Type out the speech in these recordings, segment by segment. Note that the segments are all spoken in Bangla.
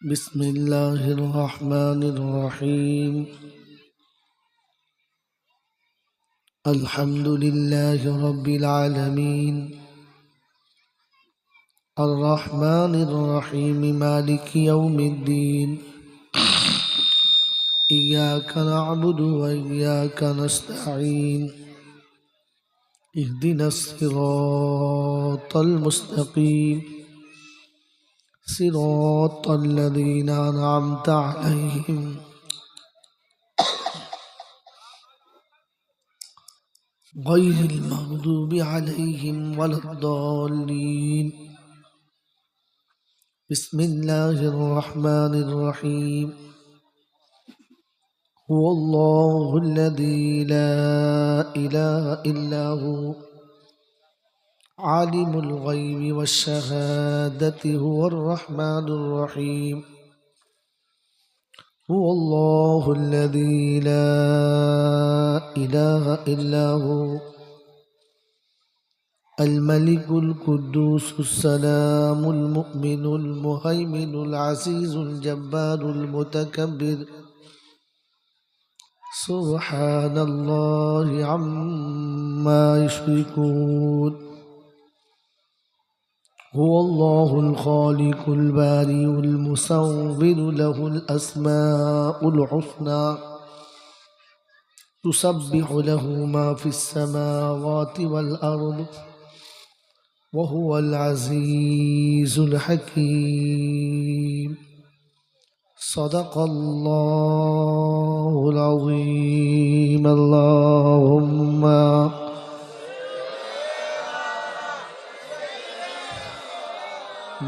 بسم الله الرحمن الرحيم. الحمد لله رب العالمين الرحمن الرحيم مالك يوم الدين. إياك نعبد وإياك نستعين. اهدنا الصراط المستقيم صراط الذين أنعمت عليهم غير المغضوب عليهم ولا الضالين. بسم الله الرحمن الرحيم. هو الله الذي لا إله إلا هو عالم الغيب والشهادة هو الرحمن الرحيم. هو الله الذي لا إله إلا هو الملك القدوس السلام المؤمن المهيمن العزيز الجبار المتكبر سبحان الله عما يشركون. هو الله الخالق البارئ المصور له الأسماء الحسنى تسبح له ما في السماوات والأرض وهو العزيز الحكيم. صدق الله العظيم. اللهم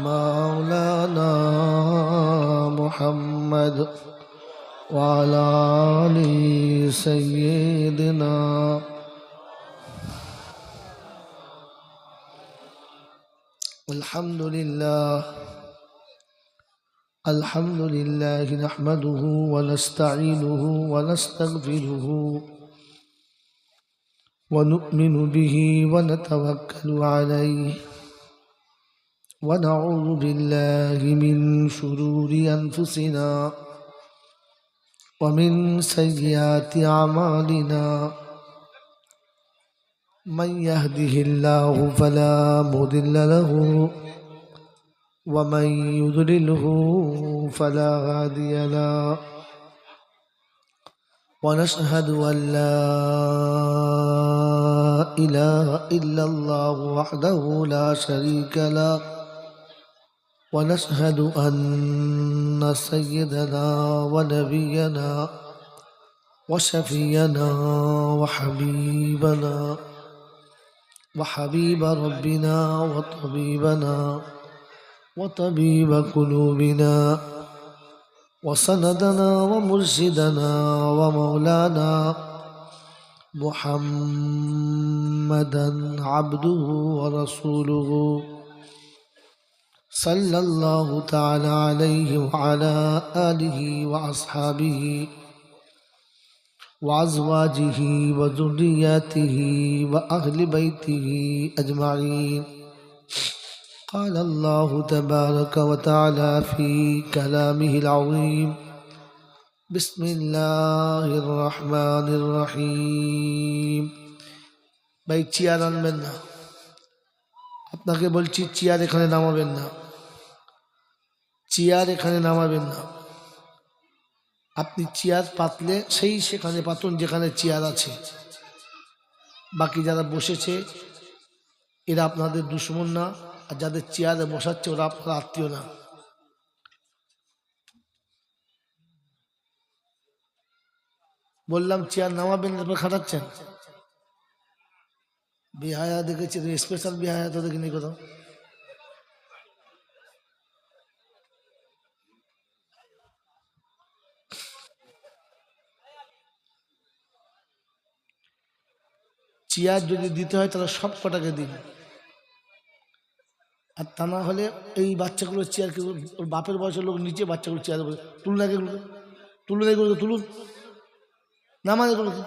مولانا محمد وعلى آل سيدنا. الحمد لله نحمده ونستعينه ونستغفره ونؤمن به ونتوكل عليه ونعوذ بالله من شرور أنفسنا ومن سيئات أعمالنا. من يهده الله فلا مضل له ومن يضلله فلا هادي له. ونشهد أن لا إله إلا الله وحده لا شريك له. ونشهد أن سيدنا ونبينا وشفينا وحبيبنا وحبيب ربنا وطبيب قلوبنا وسندنا ومرشدنا ومولانا محمدا عبده ورسوله صلى الله تعالى عليه وعلى آله وأصحابه وأزواجه وذرياته وأهل بيته أجمعين. قال الله تبارك وتعالى في كلامه العظيم. بسم الله الرحمن الرحيم. ভাই চেয়ার আনবেন না, আপনাকে বলছি চেয়ার এখানে নামাবেন না, চেয়ার এখানে নামাবেন না। আপনি চেয়ার পাতলে সেই সেখানে পাতুন যেখানে চেয়ার আছে। বাকি যারা বসেছে এরা আপনাদের দুশমন না, আর যাদের চেয়ারে বসাচ্ছে ওরা আপনার আত্মীয় না। বললাম চেয়ার নামাবেন, তারপর খাটাচ্ছেন। বিহায়া দেখেছি, স্পেশাল বিহায়া তো দেখিনি কোথাও। চেয়ার যদি দিতে হয় তাহলে সব কটাকে দিন, আর তা না হলে এই বাচ্চাগুলোর চেয়ার কেউ, ওর বাপের বয়সের লোক নিচে, বাচ্চাগুলো চেয়ার তুলুন, আগে তুলুন, এগুলোকে তুলুন, নামান এগুলোকে।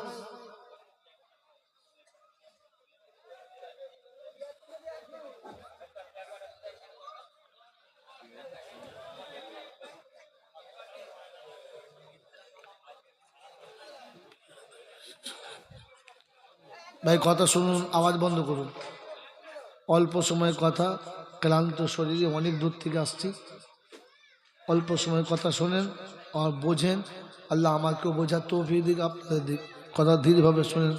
ভাই কথা শুনুন, আওয়াজ বন্ধ করুন। অল্প সময়ের কথা, ক্লান্ত শরীরে অনেক দূর থেকে আসছি। অল্প সময়ের কথা শোনেন আর বোঝেন। আল্লাহ আমাকেও বোঝার তৌফিক দিক, আপনাদের দিক। কথা ধীরভাবে শোনেন,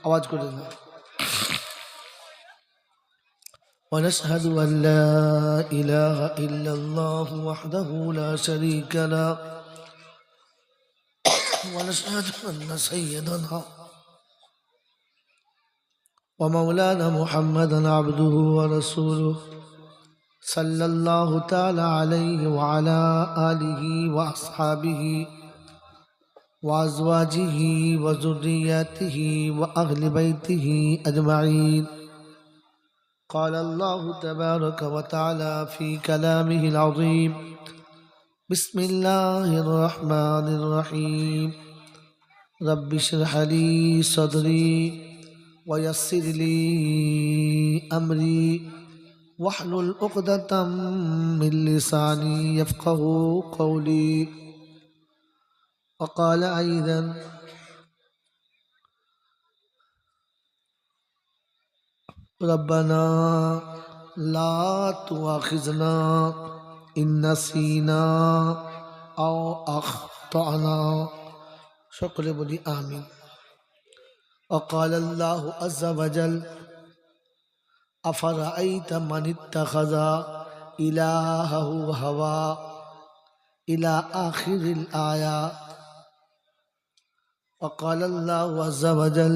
আওয়াজ করে না। ونشهد أن لا إله إلا الله وحده لا شريك له ونشهد أن سيدنا ومولانا محمدا عبده ورسوله صلى الله تعالى عليه وعلى آله وأصحابه وأزواجه وذرياته وأهل بيته أجمعين. قال الله تبارك وتعالى في كلامه العظيم: بسم الله الرحمن الرحيم. رب اشرح لي صدري ويسر لي أمري واحلل عقدة من لساني يفقه قولي. وقال أيضا: ربنا لا تؤاخذنا إن نسينا أو أخطأنا. সকলে বলি আমিন। وقال الله عز وجل: أفرأيت من اتخذ إلهه هواه إلى آخر الآية. وقال الله عز وجل: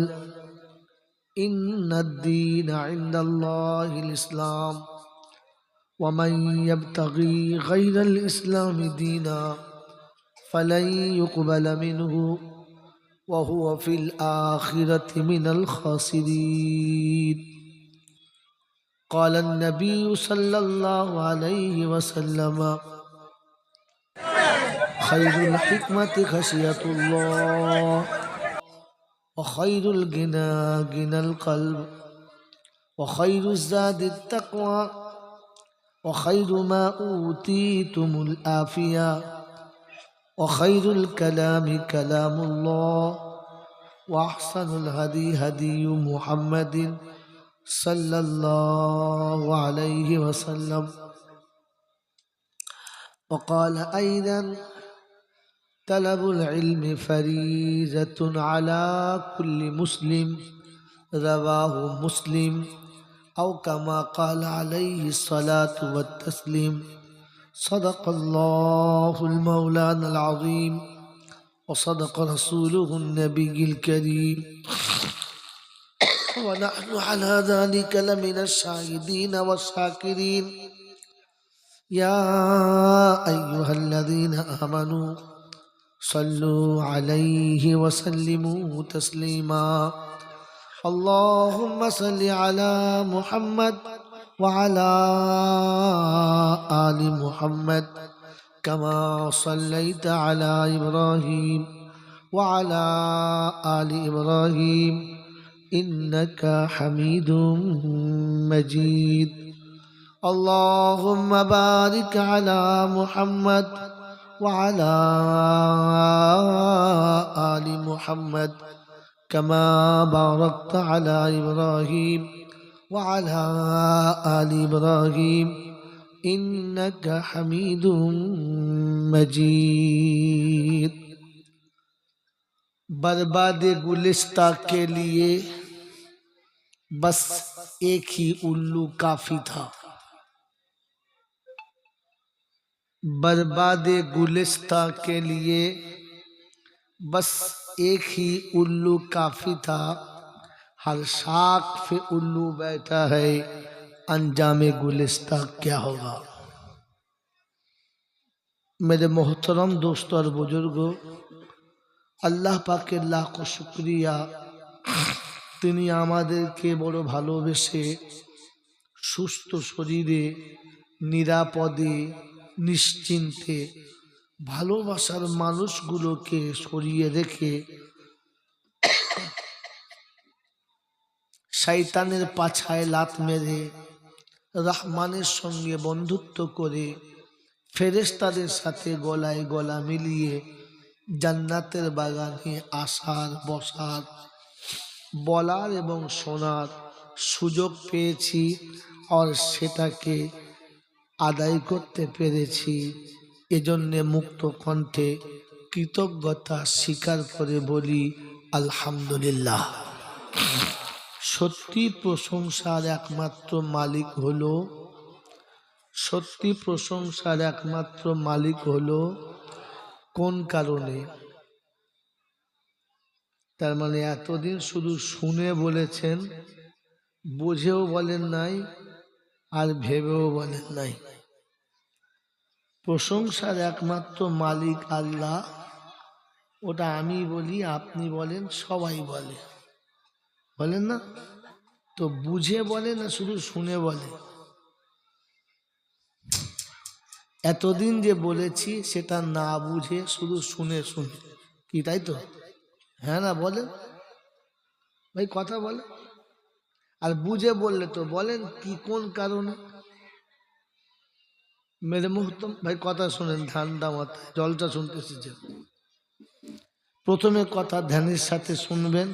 إن الدين عند الله الإسلام ومن يبتغي غير الإسلام دينا فلن يقبل منه وهو في الآخرة من الخاسرين. قال النبي صلى الله عليه وسلم: خير الحكمة خشية الله وخير الغنى غنى القلب وخير الزاد التقوى وخير ما أوتيتم العافية وخير الكلام كلام الله وأحسن الهدي هدي محمد صلى الله عليه وسلم. وقال أيضا: طلب العلم فريضة على كل مسلم. رواه مسلم. أو كما قال عليه الصلاة والتسليم. صدق الله المولانا العظيم وصدق رسوله النبي الكريم ونحن على ذلك لمن الشاهدين والشاكرين. يا أيها الذين آمنوا صلوا عليه وسلموا تسليما. اللهم صل على محمد وعلى آل محمد كما صليت على إبراهيم وعلى آل إبراهيم إنك حميد مجيد. اللهم بارك على محمد وعلى آل محمد كما باركت على إبراهيم وعلى آل إبراهيم إنك حميد مجيد. बर्बाद गुलिस्ता के लिए बस एक ही उल्लू काफी था। बर्बाद गुलिस्ता के लिए बस एक ही उल्लू काफी था। हर शाख पे उल्लू बैठा है, अंजामे गुलिस्ता क्या होगा। मेरे मोहतरम दोस्तों और बुजुर्गों, আল্লাহ পাকের লাখো শুকরিয়া, তিনি আমাদেরকে বড় ভালোবেসে সুস্থ শরীরে নিরাপদে নিশ্চিন্তে ভালোবাসার মানুষগুলোকে সরিয়ে রেখে শয়তানের পাছায় লাত মেরে রহমানের সঙ্গে বন্ধুত্ব করে ফেরেশতাদের সাথে গলায় গলা মিলিয়ে জান্নাতের বাগানে আসার বসার বলার এবং শোনার সুযোগ পেয়েছি আর সেটাকে আদায় করতে পেরেছি। এজন্যে মুক্ত কণ্ঠে কৃতজ্ঞতা স্বীকার করে বলি আলহামদুলিল্লাহ। সত্যি প্রশংসার একমাত্র মালিক হলো, সত্যি প্রশংসার একমাত্র মালিক হলো কোন কারণে? তার মানে এতদিন শুধু শুনে বলেছেন, বুঝেও বলেন নাই আর ভেবেও বলেন নাই। প্রশংসার একমাত্র মালিক আল্লাহ, ওটা আমি বলি, আপনি বলেন, সবাই বলে, বলেন না? তো বুঝে বলে না শুধু শুনে বলে? এতদিন যে বলেছি সেটা না বুঝে শুধু শুনে শুনে, কি তাই তো? হ্যাঁ না বলেন ভাই, কথা বলে। আর বুঝে বললে তো বলেন কি কোন কারণে? মেরে মুহতম ভাই কথা শোনেন, ঠান্ডা মাথায় জলটা শুনতে এসেছে। প্রথমে কথা ধ্যানের সাথে শুনবেন,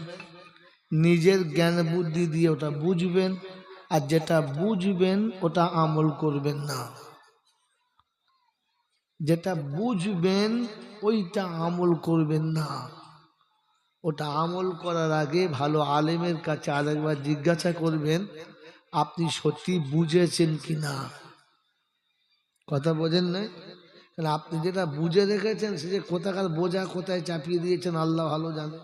নিজের জ্ঞান বুদ্ধি দিয়ে ওটা বুঝবেন, আর যেটা বুঝবেন ওটা আমল করবেন না। যেটা বুঝবেন ওইটা আমল করবেন না। ওটা আমল করার আগে ভালো আলেমের কাছে আরেকবার জিজ্ঞাসা করবেন আপনি সত্যি বুঝেছেন কি না। কথা বোঝেন না? কারণ আপনি যেটা বুঝে রেখেছেন সে যে কোথাকার বোঝা কোথায় চাপিয়ে দিয়েছেন আল্লাহ ভালো জানে।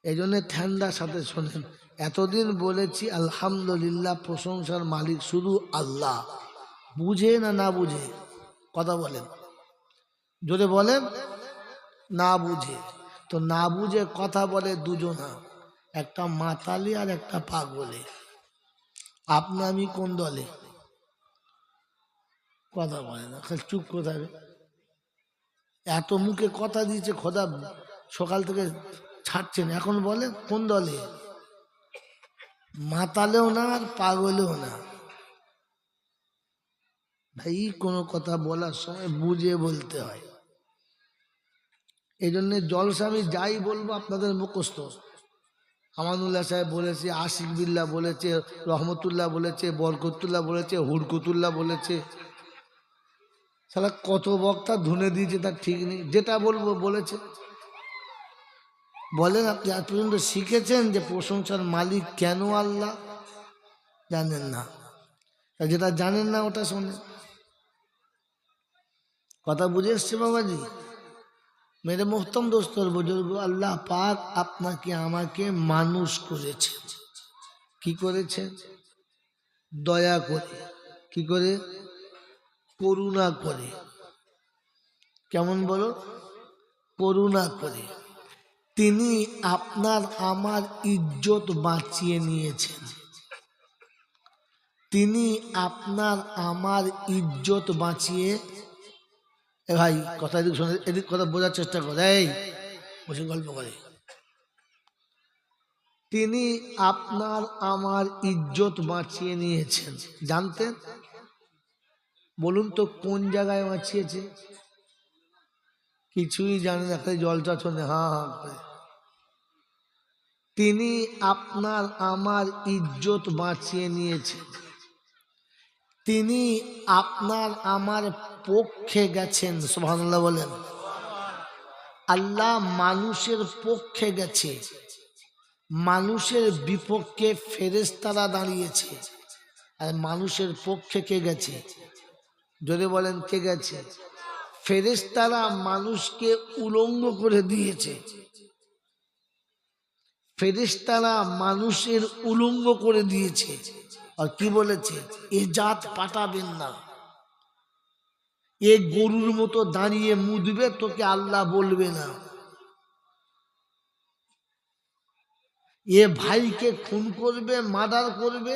এই জন্য ঠান্ডার সাথে শোনেন। এতদিন বলেছি আলহামদুলিল্লাহ, প্রশংসার মালিক শুধু আল্লাহ। বুঝে না না বুঝে? কথা বলেন, জোরে বলেন। না বুঝে। তো না বুঝে কথা বলে দুজনা, একটা মাতালি আর একটা পাগলে। আপনি আমি কোন দলে? কথা বলে না, খালি চুপ করে থাকে। এত মুখে কথা দিয়েছে খোদা, সকাল থেকে ছাড়ছেন, এখন বলে কোন দলে? মাতালেও না আর পাগলেও না। ভাই কোনো কথা বলার সময় বুঝে বলতে হয়। এই জন্যে জলসা আমি যাই বলবো আপনাদের মুখস্থ। আমানুল্লাহ সাহেব বলেছে, আশিক বিল্লাহ বলেছে, রহমতুল্লাহ বলেছে, বরকতুল্লাহ বলেছে, হুরকুতুল্লাহ বলেছে। সালা কত বক্তা ধুনে দিয়েছে তার ঠিক নেই। যেটা বলবো বলেছে। বলেন আপনি আজ পর্যন্ত শিখেছেন যে প্রশংসার মালিক কেন আল্লাহ? জানেন না। যেটা জানেন না ওটা শোনেন। কথা বুঝে এসছে বাবাজি? মেরে মোহতম দোস্তর বুজুর্গ, আল্লাহ পাক আপনাকে আমাকে মানুষ করেছে। কি করেছে? দয়া করে। কি করে? করুণা করে। কেমন বলো? করুণা করে। তিনি আপনার আমার ইজ্জত বাঁচিয়ে নিয়েছেন। তিনি আপনার আমার ইজ্জত বাঁচিয়ে, এ ভাই কথা এদিক শোনে, এদিক কথা বোঝার চেষ্টা করে, এই বসে গল্প করে। তিনি আপনার আমার ইজ্জত বাঁচিয়ে নিয়েছেন। জানতেন? বলুন তো কোন জায়গায় বাঁচিয়েছে? কিছুই জানেন না, খালি জলটা শোনে হ্যাঁ হ্যাঁ করে। তিনি আপনার আমার ইজ্জত বাঁচিয়ে নিয়েছেন। তিনি আপনার আমার পক্ষে গেছেন। সুবহানাল্লাহ বলেন। আল্লাহ মানুষের পক্ষে গেছে, মানুষের বিপক্ষে ফেরেশতারা দাঁড়িয়েছে। আর মানুষের পক্ষে কে গেছে? যদি বলেন কে গেছে? ফেরেশতারা মানুষকে উলঙ্গ করে দিয়েছে। ফেরেশতারা মানুষের উলঙ্গ করে দিয়েছে। আর কি বলেছে? এ জাত পাঠাবেন না, এ গরুর মতো দাঁড়িয়ে মুদবে, তোকে আল্লাহ বলবে না। এ ভাইকে খুন করবে, মার্ডার করবে,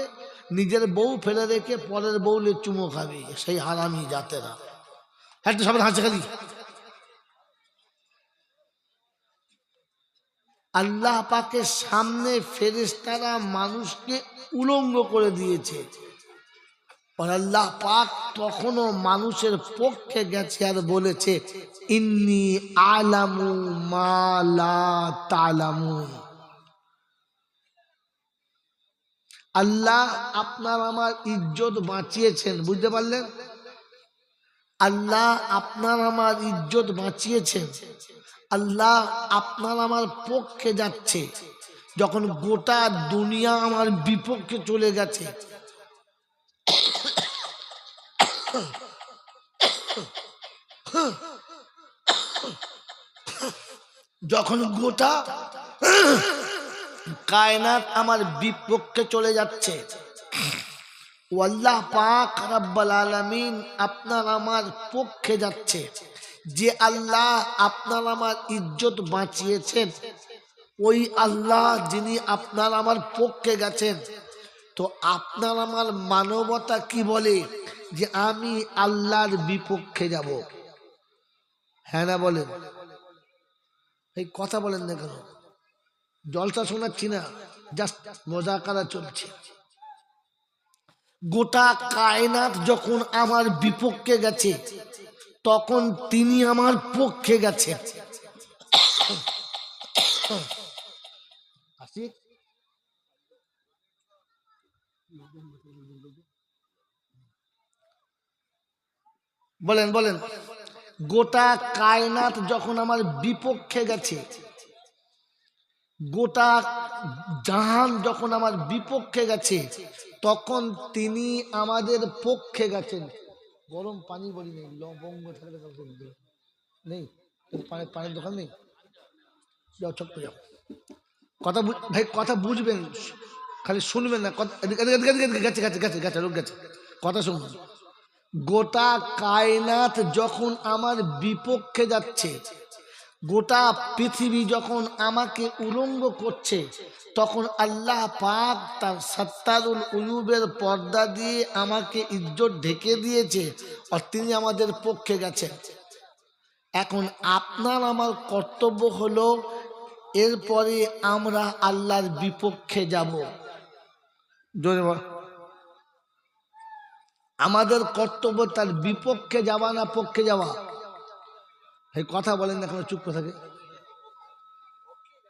নিজের বউ ফেলে রেখে পরের বউলে চুমো খাবে, সেই হারামি জাতেরা। একটা সবাই হাসে খালি। আল্লাহ পাকের সামনে ফেরেশতারা মানুষকে উলঙ্গ করে দিয়েছে। আর আল্লাহ পাক তখনও মানুষের পক্ষে গেছে আর বলেছে, ইন্নী আলামু মা লা তালামুন। আল্লাহ আপনার আমার ইজ্জত বাঁচিয়েছেন, বুঝতে পারলেন? আল্লাহ আপনার আমার ইজ্জত বাঁচিয়েছেন, আল্লাহ আপনার আমার পক্ষে যাচ্ছে। যখন গোটা দুনিয়া আমার বিপক্ষে চলে গেছে, যখন গোটা কায়নাত আমার বিপক্ষে চলে যাচ্ছে, আল্লাহ পাক রব্বুল আলামিন আপনার আমার পক্ষে যাচ্ছে। যে আল্লাহ আপনার আমার ইজ্জত বাঁচিয়েছেন, ওই আল্লাহ যিনি আপনার আমার পক্ষে গেছেন, তো আপনার আমার মানবতা কি বলে যে আমি আল্লাহর বিপক্ষে যাব? হ্যাঁ না বলেন? এই কথা বলেন না কেন? জলসা শোনাচ্ছি না, জাস্ট মজাকারা চলছে। গোটা কায়নাত যখন আমার বিপক্ষে গেছে, তখন তিনি আমার পক্ষে গেছে। বলেন বলেন, গোটা কায়নাত যখন আমার বিপক্ষে গেছে, গোটা জাহান যখন আমার বিপক্ষে গেছে, তখন তিনি আমাদের পক্ষে গেছেন। গরম পানি বলি নেই, লবঙ্গ নেই, পানির দোকান নেই, যাও ছোট্ট যাও। কথা ভাই, কথা বুঝবেন, খালি শুনবেন না। গেছে গেছে গেছে গেছে লোক গেছে, কথা শুনবেন। গোটা কায়নাত যখন আমার বিপক্ষে যাচ্ছে, গোটা পৃথিবী যখন আমাকে উলঙ্গ করছে, তখন আল্লাহ পাক তার সাত্তারুল উয়ুবের পর্দা দিয়ে আমাকে ইজ্জত ঢেকে দিয়েছে, আর তিনি আমাদের পক্ষে গেছেন। এখন আপনার আমার কর্তব্য হলো এরপরে আমরা আল্লাহর বিপক্ষে যাব। আমাদের কর্তব্য তার বিপক্ষে যাওয়া না পক্ষে যাওয়া? এই কথা বলেন না, এখন চুপ করে থাকে।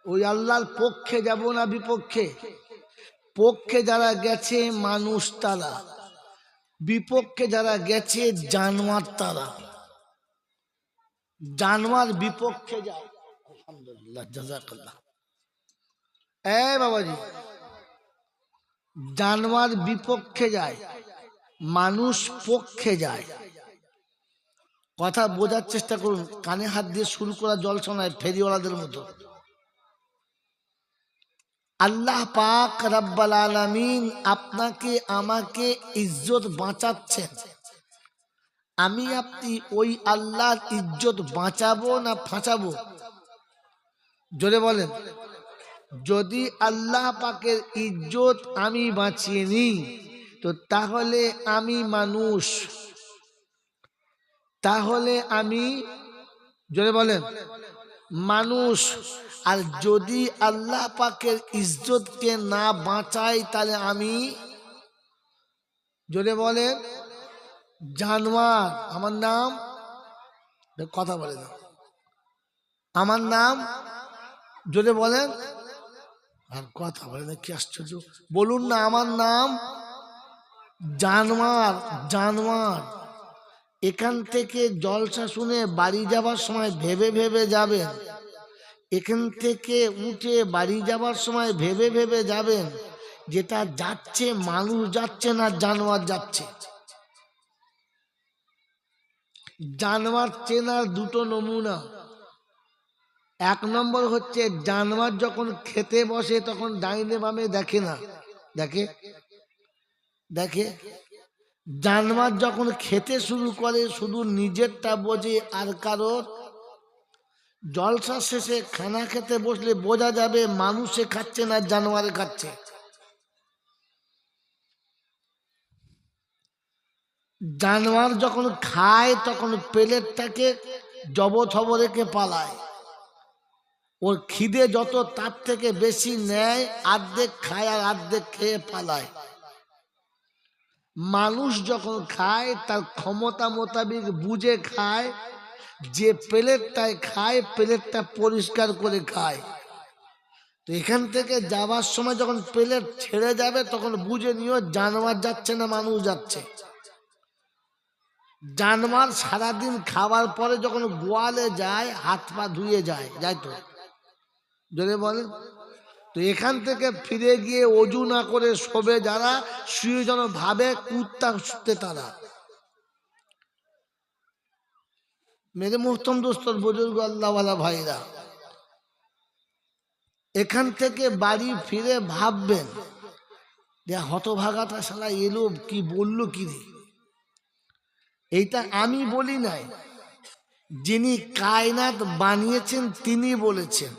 ওই আল্লাহর পক্ষে যাব না বিপক্ষে? পক্ষে যারা গেছে মানুষ তারা, বিপক্ষে যারা গেছে জানোয়ার তারা। জানোয়ার বিপক্ষে যায়, আলহামদুলিল্লাহ জাযাকাল্লাহ। বাবাজি, জানোয়ার বিপক্ষে যায়, মানুষ পক্ষে যায়। কথা বোঝার চেষ্টা করুন, কানে হাত দিয়ে শুরু করা জলসা নয় ফেরিওয়ালাদের মতো। আল্লাহ পাক রব্বুল আলামিন আপনাকে আমাকে ইজ্জত বাঁচাচ্ছেন। আমি আপনি ওই আল্লাহর ইজ্জত বাঁচাবো না ফাঁচাবো? জোরে বলেন। যদি আল্লাহ পাকের ইজ্জত আমি বাঁচিয়ে নিই, তো তাহলে আমি মানুষ, তাহলে আমি, জোরে বলেন, মানুষ। আর যদি আল্লাহ পাকের ইজ্জতকে না বাঁচাই, তাহলে আমি, জোরে বলেন, জানোয়ার। আমার নাম, কথা বলে না, আমার নাম, জোরে বলেন, আর কথা বলে না, কি আশ্চর্য, বলুন না, আমার নাম জানোয়ার। জানোয়ার। এখান থেকে জলসা শুনে বাড়ি যাবার সময় ভেবে ভেবে যাবেন, এখান থেকে উঠে বাড়ি যাবার সময় ভেবে ভেবে যাবেন, যেটা যাচ্ছে মানুষ যাচ্ছে না জানোয়ার যাচ্ছে। জানোয়ার চেনার দুটো নমুনা। এক নম্বর হচ্ছে, জানোয়ার যখন খেতে বসে তখন ডাইনে বামে দেখে না, দেখে? দেখে। জানোয়ার যখন খেতে শুরু করে শুধু নিজেরটা বোঝে, আর কারোর। জলসা শেষে খানা খেতে বসলে বোঝা যাবে মানুষে খাচ্ছে না জানোয়ারে খাচ্ছে। জানোয়ার যখন খায় তখন প্লেটটাকে জবথব রেখে পালায়। ওর খিদে যত তার থেকে বেশি নেয়, অর্ধেক খায় আর অর্ধেক খেয়ে পালায়। মানুষ যখন খায় তার ক্ষমতা মোতাবেক বুঝে খায়, যে প্লেটটায় খায় প্লেটটা পরিষ্কার করে খায়। তো এখান থেকে যাওয়ার সময় যখন প্লেট ছেড়ে যাবে তখন বুঝে নিও জানোয়ার যাচ্ছে না মানুষ যাচ্ছে। জানোয়ার সারাদিন খাওয়ার পরে যখন গোয়ালে যায় হাত পা ধুয়ে যায়, যাই তো যদি বলেন। তো এখান থেকে ফিরে গিয়ে অজু না করে শোবে যারা, শুয়ে যেন ভাবে কুত্তা শুতে তারা। মেরে মোহতম দোস্তর বুজুর্গ আল্লাহওয়ালা ভাইরা, এখান থেকে বাড়ি ফিরে ভাববেন যে হতভাগাটা শালা এলো কি বললো কি রে। এইটা আমি বলি নাই, যিনি কায়নাত বানিয়েছেন তিনি বলেছেন।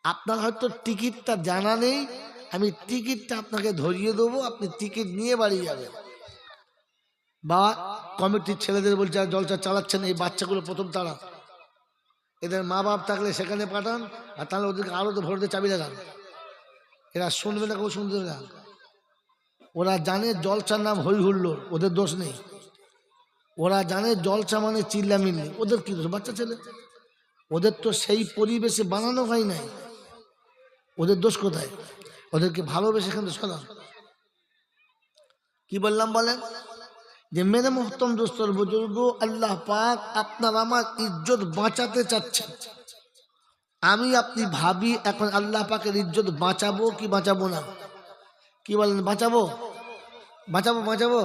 আপনার হয়তো টিকিটটা জানা নেই, আমি টিকিটটা আপনাকে ধরিয়ে দেবো, আপনি টিকিট নিয়ে বাড়ি যাবেন। বাবা কমিটির ছেলেদের বলছে আর জলসা চালাচ্ছেন, এই বাচ্চাগুলো প্রথম তারা, এদের মা বাপ থাকলে সেখানে পাঠান, আর তাহলে ওদেরকে আরো তো ভোটে চাবি লাগান। এরা শুনবে না, কেউ শুনবে না। ওরা জানে জলসার নাম হই হুল্লোড়, ওদের দোষ নেই। ওরা জানে জলসা মানে চিল্লামিল্লি, ওদের কি দোষ? বাচ্চা ছেলে, ওদের তো সেই পরিবেশে বানানো হয় নাই, ওদের দোষ কোথায়? ওদেরকে ভালোবেসে এখান থেকে সরান। কি বললাম বলেন? যে মেরে মোহতম দোস্তর বুজুর্গ, আল্লাহ পাক আপনার আমার ইজ্জত বাঁচাতে চাচ্ছেন। আমি আপনি ভাবি এখন আল্লাহ পাকের ইজ্জত বাঁচাবো কি বাঁচাবো না? কি বলেন? বাঁচাবো বাঁচাবো বাঁচাবো।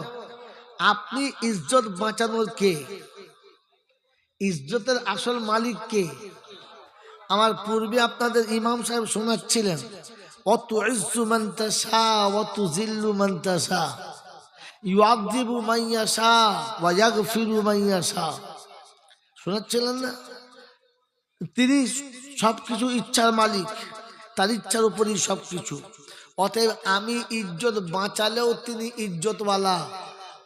আপনি ইজ্জত বাঁচানোর কে? ইজ্জতের আসল মালিক কে? আমার পূর্বে আপনাদের ইমাম সাহেব শোনাচ্ছিলেন, অতু ইজ্জু মান তাশা ওয়া তুযিল্লু মান তাশা, ইউআযযিবু মান ইয়াশা ওয়া ইয়াগফিরু মান ইয়াশা। শোনাচ্ছিলেন না? তিনি সবকিছু ইচ্ছার মালিক, তার ইচ্ছার উপরই সবকিছু। অতএব আমি ইজ্জত বাঁচালেও তিনি ইজ্জতওয়ালা,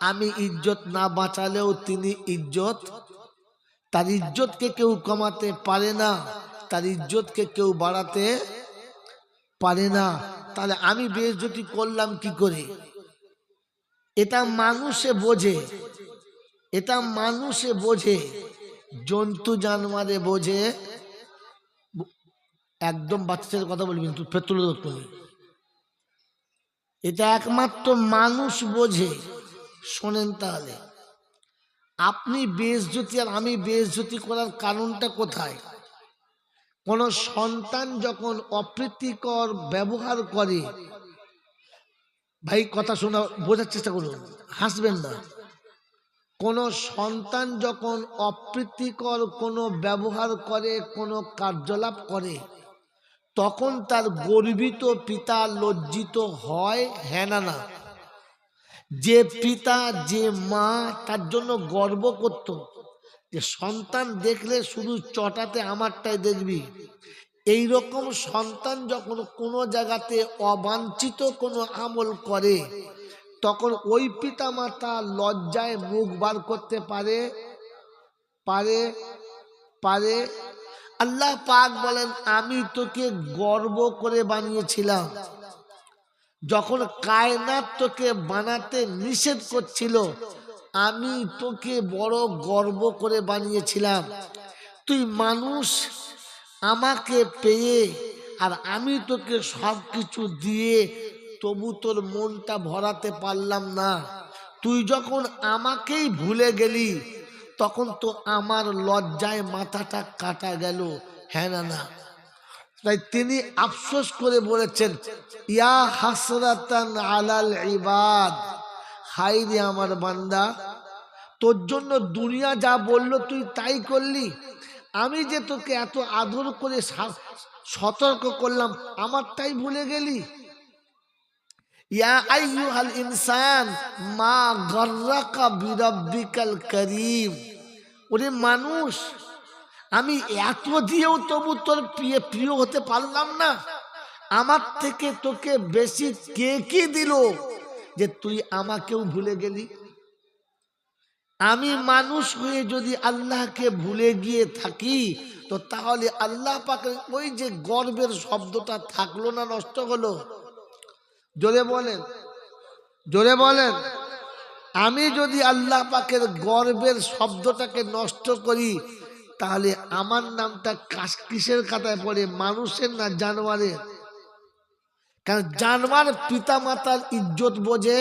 আমি ইজ্জত না বাঁচালেও তিনি ইজ্জত। তার ইজ্জতকে কেউ কমাতে পারে না, তার ইজ্জতকে কেউ বাড়াতে পারে না। তাহলে আমি বেইজ্জতি করলাম কি করে? এটা মানুষে বোঝে, এটা মানুষে বোঝে, জন্তু জানোয়ারে বোঝে। একদম বাচ্চাদের কথা বলবি তুই, পেট্রোল করবি, এটা একমাত্র মানুষ বোঝে। শোনেন তাহলে, আপনি বেইজ্জতি আর আমি বেইজ্জতি করার কারণটা কোথায়? কোন সন্তান যখন অপ্রীতিকর ব্যবহার করে, ভাই কথা শোনা, বোঝার চেষ্টা করুন, হাসবেন না। কোন সন্তান যখন অপ্রীতিকর কোনো ব্যবহার করে, কোনো কার্যকলাপ করে, তখন তার গর্বিত পিতা লজ্জিত হয়, হ্যাঁ না না? যে পিতা যে মা তার জন্য গর্ব করত যে সন্তান দেখলে শুধু চটাতে আমারটাই দেখবি, এই রকম সন্তান যখন কোনো জায়গাতে অবাঞ্ছিত কোনো আমল করে, তখন ওই পিতা মাতা লজ্জায় মুখ বার করতে পারে পারে পারে আল্লাহ পাক বলেন, আমি তোকে গর্ব করে বানিয়েছিলাম। যখন কায়নাত তোকে বানাতে নিষেধ করছিল, আমি তোকে বড় গর্ব করে বানিয়েছিলাম। তুই মানুষ আমাকে পেয়ে, আর আমি তোকে সব কিছু দিয়ে তবু তোর মনটা ভরাতে পারলাম না। তুই যখন আমাকেই ভুলে গেলি, তখন তো আমার লজ্জায় মাথাটা কাটা গেল, হ্যাঁ না না? তাই তিনি আফসোস করে বলেছেন, ইয়া হাসরাতান আলাল ইবাদ, হায় রে আমার বান্দা, তোর জন্য দুনিয়া যা বলল তুই তাই করলি। আমি যে তোকে এত আদর করে সতর্ক করলাম, আমারটাই ভুলে গেলি। ইয়া আইয়ুহাল ইনসান মা গাররাকা বিরাব্বিকাল করিম, ওরে মানুষ, আমি এত দিয়েও তবু তোর প্রিয় হতে পারলাম না। আমার থেকে তোকে বেশি কে কি দিল যে তুই আমাকেও ভুলে গেলি? আমি মানুষ হয়ে যদি আল্লাহকে ভুলে গিয়ে থাকি, তো তাহলে আল্লাহ পাকের ওই যে গর্বের শব্দটা থাকলো না, নষ্ট হলো? জোরে বলেন, জোরে বলেন। আমি যদি আল্লাহ পাকের গর্বের শব্দটাকে নষ্ট করি, তাহলে আমার নামটা কিসের খাতায় পড়ে, মানুষের না জানোয়ারের? কারণ জানোয়ার পিতা মাতার ইজ্জত বোঝে,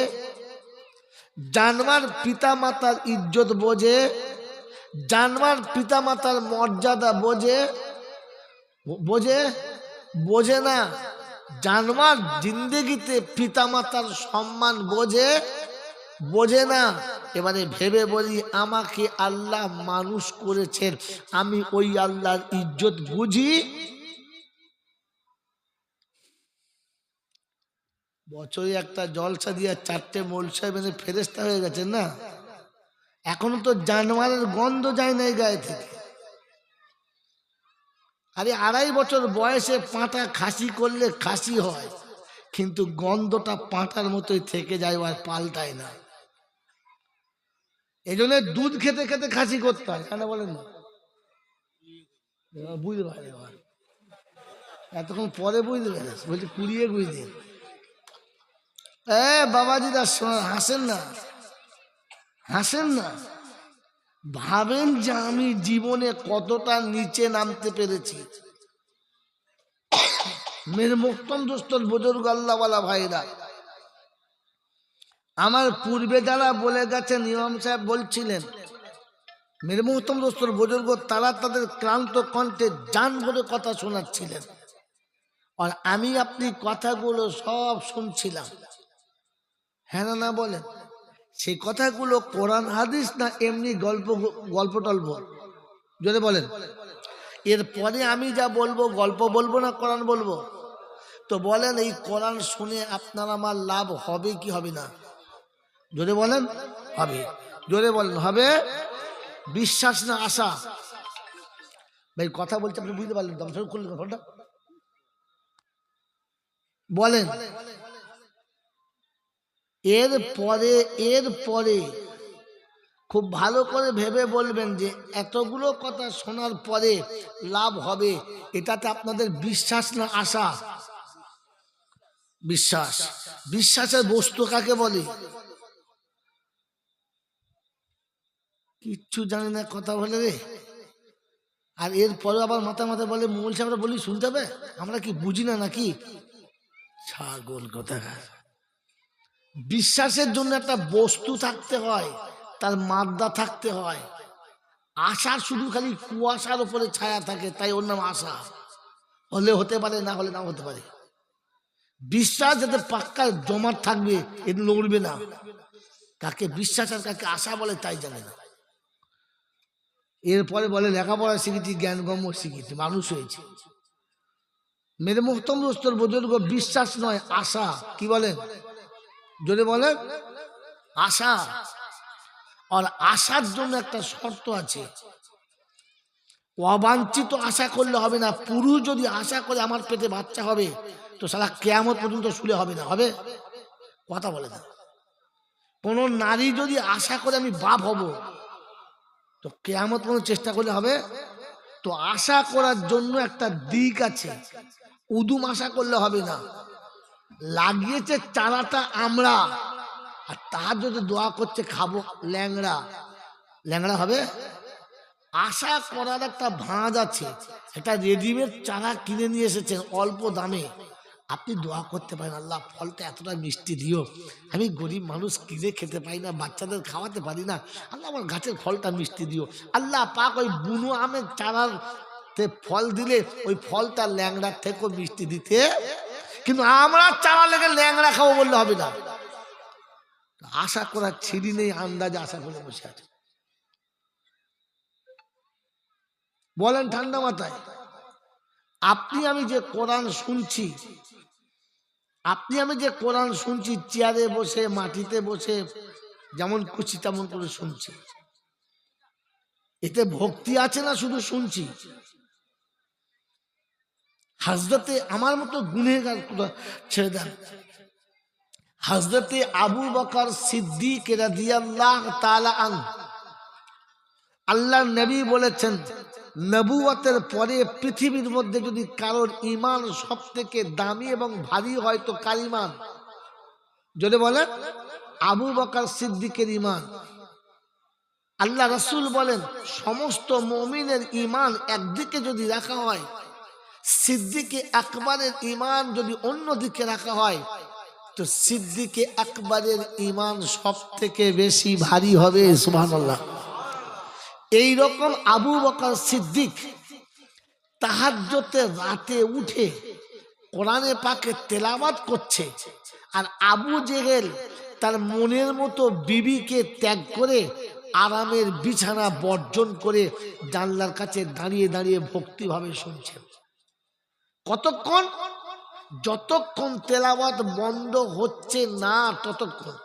জানোয়ার পিতা মাতার ইজ্জত বোঝে, জানোয়ার পিতা মাতার মর্যাদা বোঝে, বোঝে বোঝে না। জানোয়ার জিন্দেগিতে পিতা মাতার সম্মান বোঝে, বোঝে না। এবারে ভেবে বলি, আমাকে আল্লাহ মানুষ করেছেন, আমি ওই আল্লাহর ইজ্জত বুঝি? বছরে একটা জলসা দিয়ে 4টে মৌলসাহেব এনে ফেরেস্তা হয়ে গেছেন না, এখনো তো জানোয়ারের গন্ধ যায় না এই গায়ে থেকে। আরে 2.5 বছর বয়সে পাঁটা খাসি করলে খাসি হয়, কিন্তু গন্ধটা পাঁটার মতোই থেকে যায়, আর পাল্টায় না। এই জন্য দুধ খেতে খেতে খাসি করতে হয়, কেন বলেন না? বুঝতে পারে এতক্ষণ পরে বুঝতে পেরে বলছি, কুড়িয়ে বুঝতে। বাবাজিরা হাসেন না, হাসেন না। ভাবেন যে আমি জীবনে কতটা নিচে নামতে পেরেছি। মেরে মুক্তম দোস্তর বুজুর্গ আল্লাহওয়ালা ভাইরা, আমার পূর্বে যারা বলে গেছেন, ইমাম সাহেব বলছিলেন, মেরে মুহতম দোস্তর বুজুর্গ, তারা তাদের ক্লান্ত কণ্ঠে জান ভরে কথা শোনাচ্ছিলেন, আর আমি আপনি কথাগুলো সব শুনছিলাম। হ্যাঁ না না বলেন? সেই কথাগুলো কোরআন হাদিস না এমনি গল্প গল্প টল্প? যদি বলেন, এরপরে আমি যা বলবো গল্প বলবো না কোরআন বলবো? তো বলেন, এই কোরআন শুনে আপনার আমার লাভ হবে কি হবে না? জোরে বলেন হবে, জোরে বলেন হবে। বিশ্বাস না আশা? ভাই কথা বলছে, আপনি বুঝতে পারলেন তো? খুললেন কথাটা বলেন। এরপরে খুব ভালো করে ভেবে বলবেন যে এতগুলো কথা শোনার পরে লাভ হবে, এটাতে আপনাদের বিশ্বাস না আশা? বিশ্বাস। বিশ্বাসের বস্তু কাকে বলে? কিচ্ছু জানি না কথা বলে রে। আর এরপরে আবার মাথা মাথা বলে মূল সাহেবরা বলি শুনতে হবে, আমরা কি বুঝি না নাকি? ছাগল কথা। বিশ্বাসের জন্য একটা বস্তু থাকতে হয়, তার মাদ্দা থাকতে হয়। আশা শুধু খালি কুয়াশার উপরে ছায়া থাকে, তাই ওর নাম আশা। হলে হতে পারে, না হলে নাও হতে পারে। বিশ্বাস যাতে পাক্কা জমাট থাকবে, এটা লড়বে না। কাকে বিশ্বাস আর কাকে আশা বলে তাই জানে না। এরপরে বলে লেখাপড়া শিখেছি, জ্ঞানগম্য শিখেছি, মানুষ হয়েছে। মেরে মুহতম দোস্তর বুজুর্গ, বিশ্বাস নয় আশা। কি বলেন? যদি বলেন আশা। আর আশার জন্য একটা শর্ত আছে, অবাঞ্ছিত আশা করলে হবে না। পুরুষ যদি আশা করে আমার পেটে বাচ্চা হবে, তো সারা কিয়ামত পর্যন্ত শুলে হবে না? হবে? কথা বলে না। কোন নারী যদি আশা করে আমি বাপ হব, তো কিয়ামত পর্যন্ত চেষ্টা করলে হবে? তো আশা করার জন্য একটা দিক আছে, উদুম আশা করলে হবে না। লাগিয়েছে চারাটা আমরা, আর তার যদি দোয়া করছে খাবো ল্যাংড়া, ল্যাংড়া হবে? আশা করার একটা ভাঁজ আছে। একটা রেডিমেড চারা কিনে নিয়ে এসেছেন অল্প দামে, আপনি দোয়া করতে পারেন, আল্লাহ ফলটা এতটা মিষ্টি দিও, আমি গরিব মানুষ কিনে খেতে পারি না, বাচ্চাদের খাওয়াতে পারি না, আল্লাহ আমার গাছের ফলটা মিষ্টি দিও। আল্লাহ পাক ওই বুনো আমের চারার ফল দিলে ওই ফলটা ল্যাংড়ার থেকেও মিষ্টি দিতে। কিন্তু আমরা চারা লেগে ল্যাংড়া খাবো বললে হবে না। আশা করার ছিঁড়ি নেই, আন্দাজে আশা করে বসে আছে। বলেন ঠান্ডা মাথায়, আপনি আমি যে কোরআন শুনছি, আপনি আমি যে কোরআন শুনছি, চেয়ারে বসে মাটিতে বসে যেমন খুশি তেমন করে শুনছি, এতে ভক্তি আছে না শুধু শুনছি? হযরতে আমার মতো গুনেহগার ছেড়ে দেন, হযরতে আবু বকর সিদ্দিক রাদিয়াল্লাহু তাআলা আনহু, আল্লাহর নবী বলেছেন, নবুয়তের পরে পৃথিবীর মধ্যে যদি কারোর ঈমান সবথেকে দামি এবং ভারী হয় তো কার ঈমান? যদি বলেন আবু বকর সিদ্দিকের ঈমান। আল্লাহ রাসূল বলেন সমস্ত মুমিনের ঈমান একদিকে যদি রাখা হয়, সিদ্দিকে আকবরের ঈমান যদি অন্যদিকে রাখা হয়, তো সিদ্দিকে আকবরের ঈমান সব থেকে বেশি ভারী হবে। সুবহানাল্লাহ। এই রকম আবু বকর সিদ্দিক তাহাজ্জুদের রাতে উঠে কোরআনে পাকে তেলাওয়াত করছে, আর আবু জেহেল তার মনের মতো বিবিকে ত্যাগ করে আরামের বিছানা বর্জন করে জানলার কাছে দাঁড়িয়ে দাঁড়িয়ে ভক্তিভাবে শুনছেন। কতক্ষণ? যতক্ষণ তেলাওয়াত বন্ধ হচ্ছে না ততক্ষণ।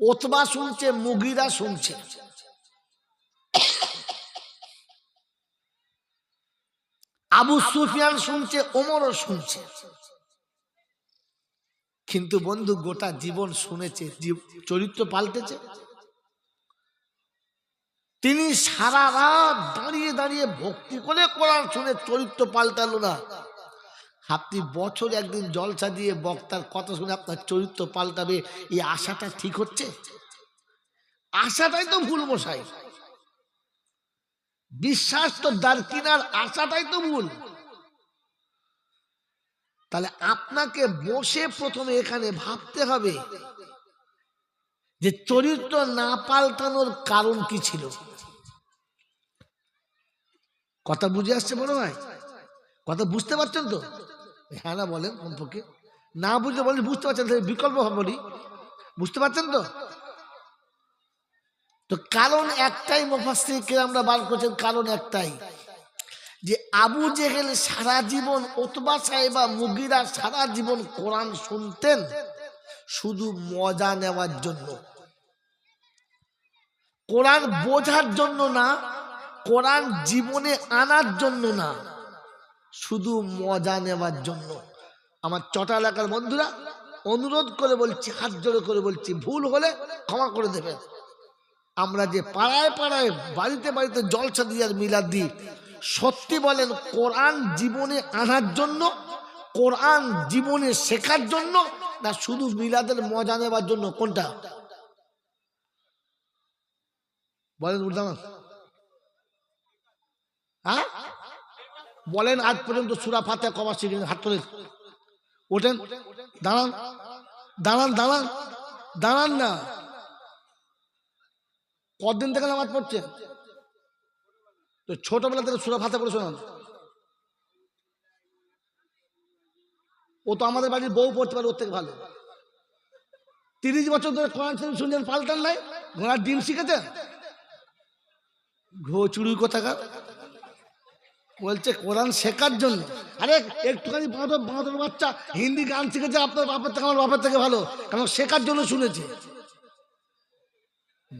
ওতবা শুনছে, মুগিরা শুনছে, আবু সুফিয়ান শুনছে, ওমরও শুনছে। কিন্তু বন্ধু গোটা জীবন শুনেছে, চরিত্র পাল্টেছে। তিনি সারা রাত দাঁড়িয়ে দাঁড়িয়ে ভক্তি করে কোরআন শুনে চরিত্র পাল্টালো না। আপনি বছর একদিন জলসা দিয়ে বক্তার কথা শুনে আপনার চরিত্র পাল্টাবে, এই আশাটা ঠিক হচ্ছে? আশাটাই তো ভুল মশাই। বিশ্বাস তো দারকিনার, আশাটাই তো ভুল। তাহলে আপনাকে বসে প্রথমে এখানে ভাবতে হবে যে চরিত্র না পাল্টানোর কারণ কি ছিল। কথা বুঝে আসছে বড় ভাই? কথা বুঝতে পারছেন তো? হ্যাঁ না বলেন কমপক্ষে। না বুঝলে বলি বুঝতে পারছেন, বিকল্প বলি, বুঝতে পারছেন তো? তো কারণ একটাই, মুফাসসির কেরামরা বার করেছেন, কারণ একটাই, যে আবু জেহেল সারা জীবন, উতবা সাহেবা মুগিরা সারা জীবন কোরআন শুনতেন শুধু মজা নেওয়ার জন্য, কোরআন বোঝার জন্য না, কোরআন জীবনে আনার জন্য না, শুধু মজা নেওয়ার জন্য। আমার চটা এলাকার বন্ধুরা, অনুরোধ করে বলছি, হাত জোড়ে করে বলছি, ভুল হলে ক্ষমা করে দেবেন। আমরা যে পাড়ায় পাড়ায় বাড়িতে বাড়িতে জলসা দিয়ে আর মিলাদ দিই, সত্যি বলেন কোরআন জীবনে আনার জন্য, কোরআন জীবনে শেখার জন্য, না শুধু মিলাদের মজা নেবার জন্য? কোনটা বলেন? উল্টান। হ্যাঁ বলেন, আজ পর্যন্ত সূরা ফাতিহা কবার শিখেছেন? হাত তোলেন, ওঠেন, দাঁড়ান দাঁড়ান দাঁড়ান দাঁড়ান না। কদিন থেকে নামাজ পড়ছেন? তো ছোটবেলা থেকে সূরা ফাতিহা পড়ে শোনান। ও তো আমাদের বাড়ির বউ পড়তে পারে ওর থেকে ভালো। 30 বছর ধরে কোরআন শরীফ শুনছেন, পাল্টান নাই, ঘোড়ার ডিম শিখেছেন। ঘোচুড়ি কোথাকার বলছে কোরআন শেখার জন্য। আরে একটুখানি বাঁদর বাচ্চা হিন্দি গান শিখেছে আপনার বাপের থেকে, আমার বাপের থেকে ভালো, কারণ শেখার জন্য শুনেছে।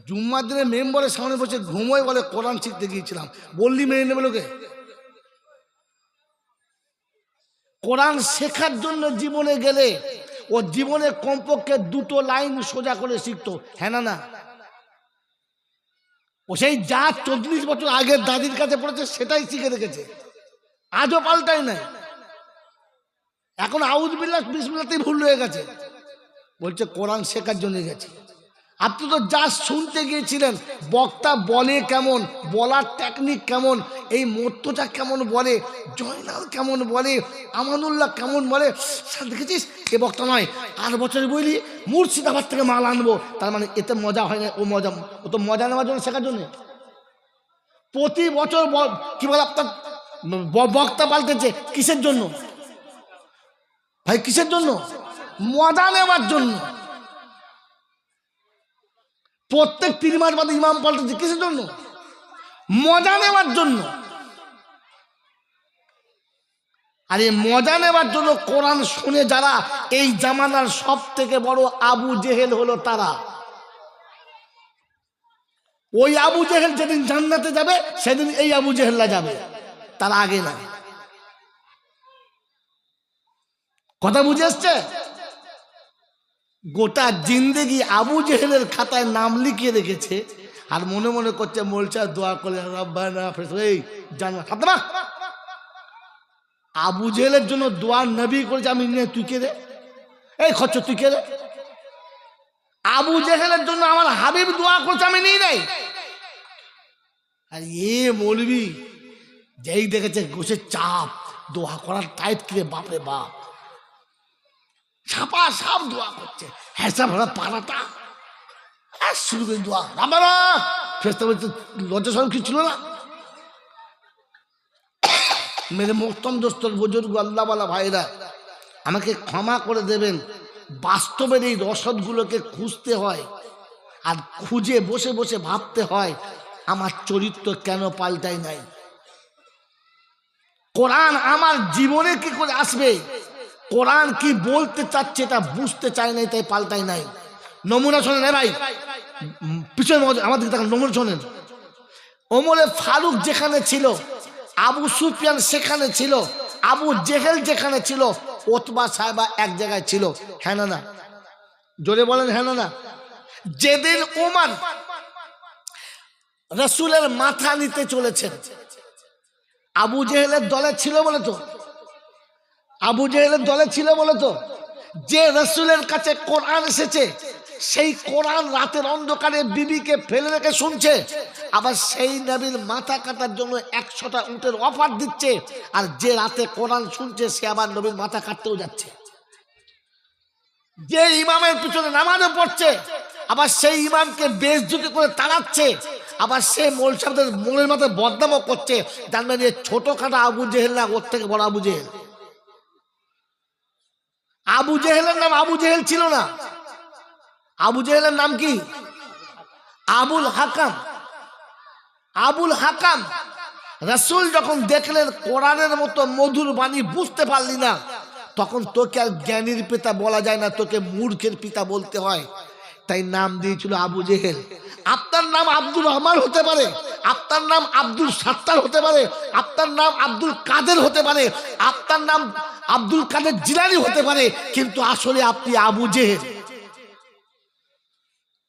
জুম্মার দিনে মেম্বারের সামনে বসে ঘুমোয়, বলে কোরআন শিখতে গিয়েছিলাম। বললি মেনে নেবে লোকে? কোরআন শেখার জন্য জীবনে গেলে ও জীবনে কমপক্ষে 2টো লাইন সোজা করে শিখতো। হ্যাঁ না? ও সেই যা 40 বছর আগের দাদির কাছে পড়েছে সেটাই শিখে রেখেছে, আজও পাল্টাই নাই। এখন আউযু বিল্লাহ বিসমিল্লাহতেই ভুল হয়ে গেছে, বলছে কোরআন শেখার জন্য গেছে। আপনি তো যা শুনতে গিয়েছিলেন, বক্তা বলে কেমন, বলার টেকনিক কেমন, এই মর্তজা কেমন বলে, জয়নাল কেমন বলে, আমানুল্লাহ কেমন বলে, দেখেছিস এ বক্তা নয়, 8 বছর বলি মুর্শিদাবাদ থেকে মাল আনবো, তার মানে এতে মজা হয় না। ও তো মজা নেওয়ার জন্য, শেখার জন্য। প্রতি বছর কি বলে আপনার বক্তা পাল্টেছে, কিসের জন্য ভাই? কিসের জন্য? মজা নেওয়ার জন্য। প্রত্যেক 3 মাস বাদে ইমাম পাল্টেছে, কিসের জন্য? মজা নেওয়ার জন্য। আর এই মজা নেওয়ার জন্য কোরআন শুনে যারা, এই জামানার সব থেকে বড় আবু জেহেল হলো তারা। ওই আবু জেহেল যেদিন জান্নাতে যাবে সেদিন এই আবু জেহেলরা যাবে, তার আগে না। কথা বুঝে আসছে? গোটা জিন্দেগি আবু জেহেলের খাতায় নাম লিখিয়ে রেখেছে, আর মনে মনে করছে মোলচা দোয়া করে রব্বানা এই জান্নাত। আবু জেহেলের জন্য দোয়া নবী করেছে, আমি নিয়ে তুই কে রে? এই খরচ তুই কে রে? আবু জেহেলের জন্য আমার হাবিব দোয়া করছে, আমি নিই নাই। আর মৌলবি যেই দেখেছে গোছের চাপ, দোয়া করার টাইট কিরে বাপরে বাপ, ছাপা সাপ দোয়া করছে, হ্যাঁ ভরা পাড়াটা শুরু করে দোয়া, রামারা ফেস্তা বলতে লজ্জা সরম কিছু ছিল না। মেরে মোহতম দোস্তর বুজুর্গ আল্লাহওয়ালা ভাইরা, আমাকে ক্ষমা করে দেবেন, বাস্তবের এই রসদগুলোকে খুঁজতে হয়, আর খুঁজে বসে বসে ভাবতে হয় আমার চরিত্র কেন পাল্টাই নাই। কোরআন আমার জীবনে কি করে আসবে, কোরআন কি বলতে চাচ্ছে এটা বুঝতে চাই নাই, তাই পাল্টাই নাই। নমুনা শোনেন ভাই, পিছনে আমাদের নমুনা শোনেন। ওমরে ফারুক যেখানে ছিল, আবু সুফিয়ান সেখানে ছিল, আবু জেহেল যেখানে ছিল, ওতবা সাহেবা এক জায়গায় ছিল। হ্যাঁ না না, জোরে বলেন হ্যাঁ না না। যেদিন ওমর রাসূলের মাথা নিতে চলেছেন, আবু জেহেলের দলে ছিল বলে তো, আবু জেহেলের দলে ছিল বলে তো, যে রাসূলের কাছে কোরআন এসেছে, সেই কোরআন রাতের অন্ধকারে বিবিকে ফেলে রেখে শুনছে, আবার সেই নবীর মাথা কাটার জন্য 100টা উটের অফার দিচ্ছে, আর যে রাতে কোরআন শুনছে সে আবার নবীর মাথা কাটতেও যাচ্ছে। যে ইমামের পিছনে নামাজও পড়ছে, আবার সেই ইমামকে বেইজ্জতি করে তাড়াচ্ছে, আবার সে মৌল সাহেবদের মৌলের মাথায় বদনামও করছে। জানবেন যে ছোটখাটো আবু জেহেল না, ওর থেকে বড় আবু জেহেল। আবু জেহেলের নাম আবু জেহেল ছিল না, আবু জেহেলের নাম কি? আবুল হাকাম। আবুল হাকাম। রাসূল যখন দেখলেন কোরআনের মতো মধুর বাণী বুঝতে পারলি না, তখন তোকে আর জ্ঞানীর পিতা বলা যায় না, তোকে মূর্খের পিতা বলতে হয়, তাই নাম দিয়েছিল আবু জেহেল। আপনার নাম আব্দুর রহমান হতে পারে, আপনার নাম আব্দুল সাত্তার হতে পারে, আপনার নাম আব্দুল কাদের হতে পারে, আপনার নাম আব্দুল কাদের জিলানী হতে পারে, কিন্তু আসলে আপনি আবু জেহেল।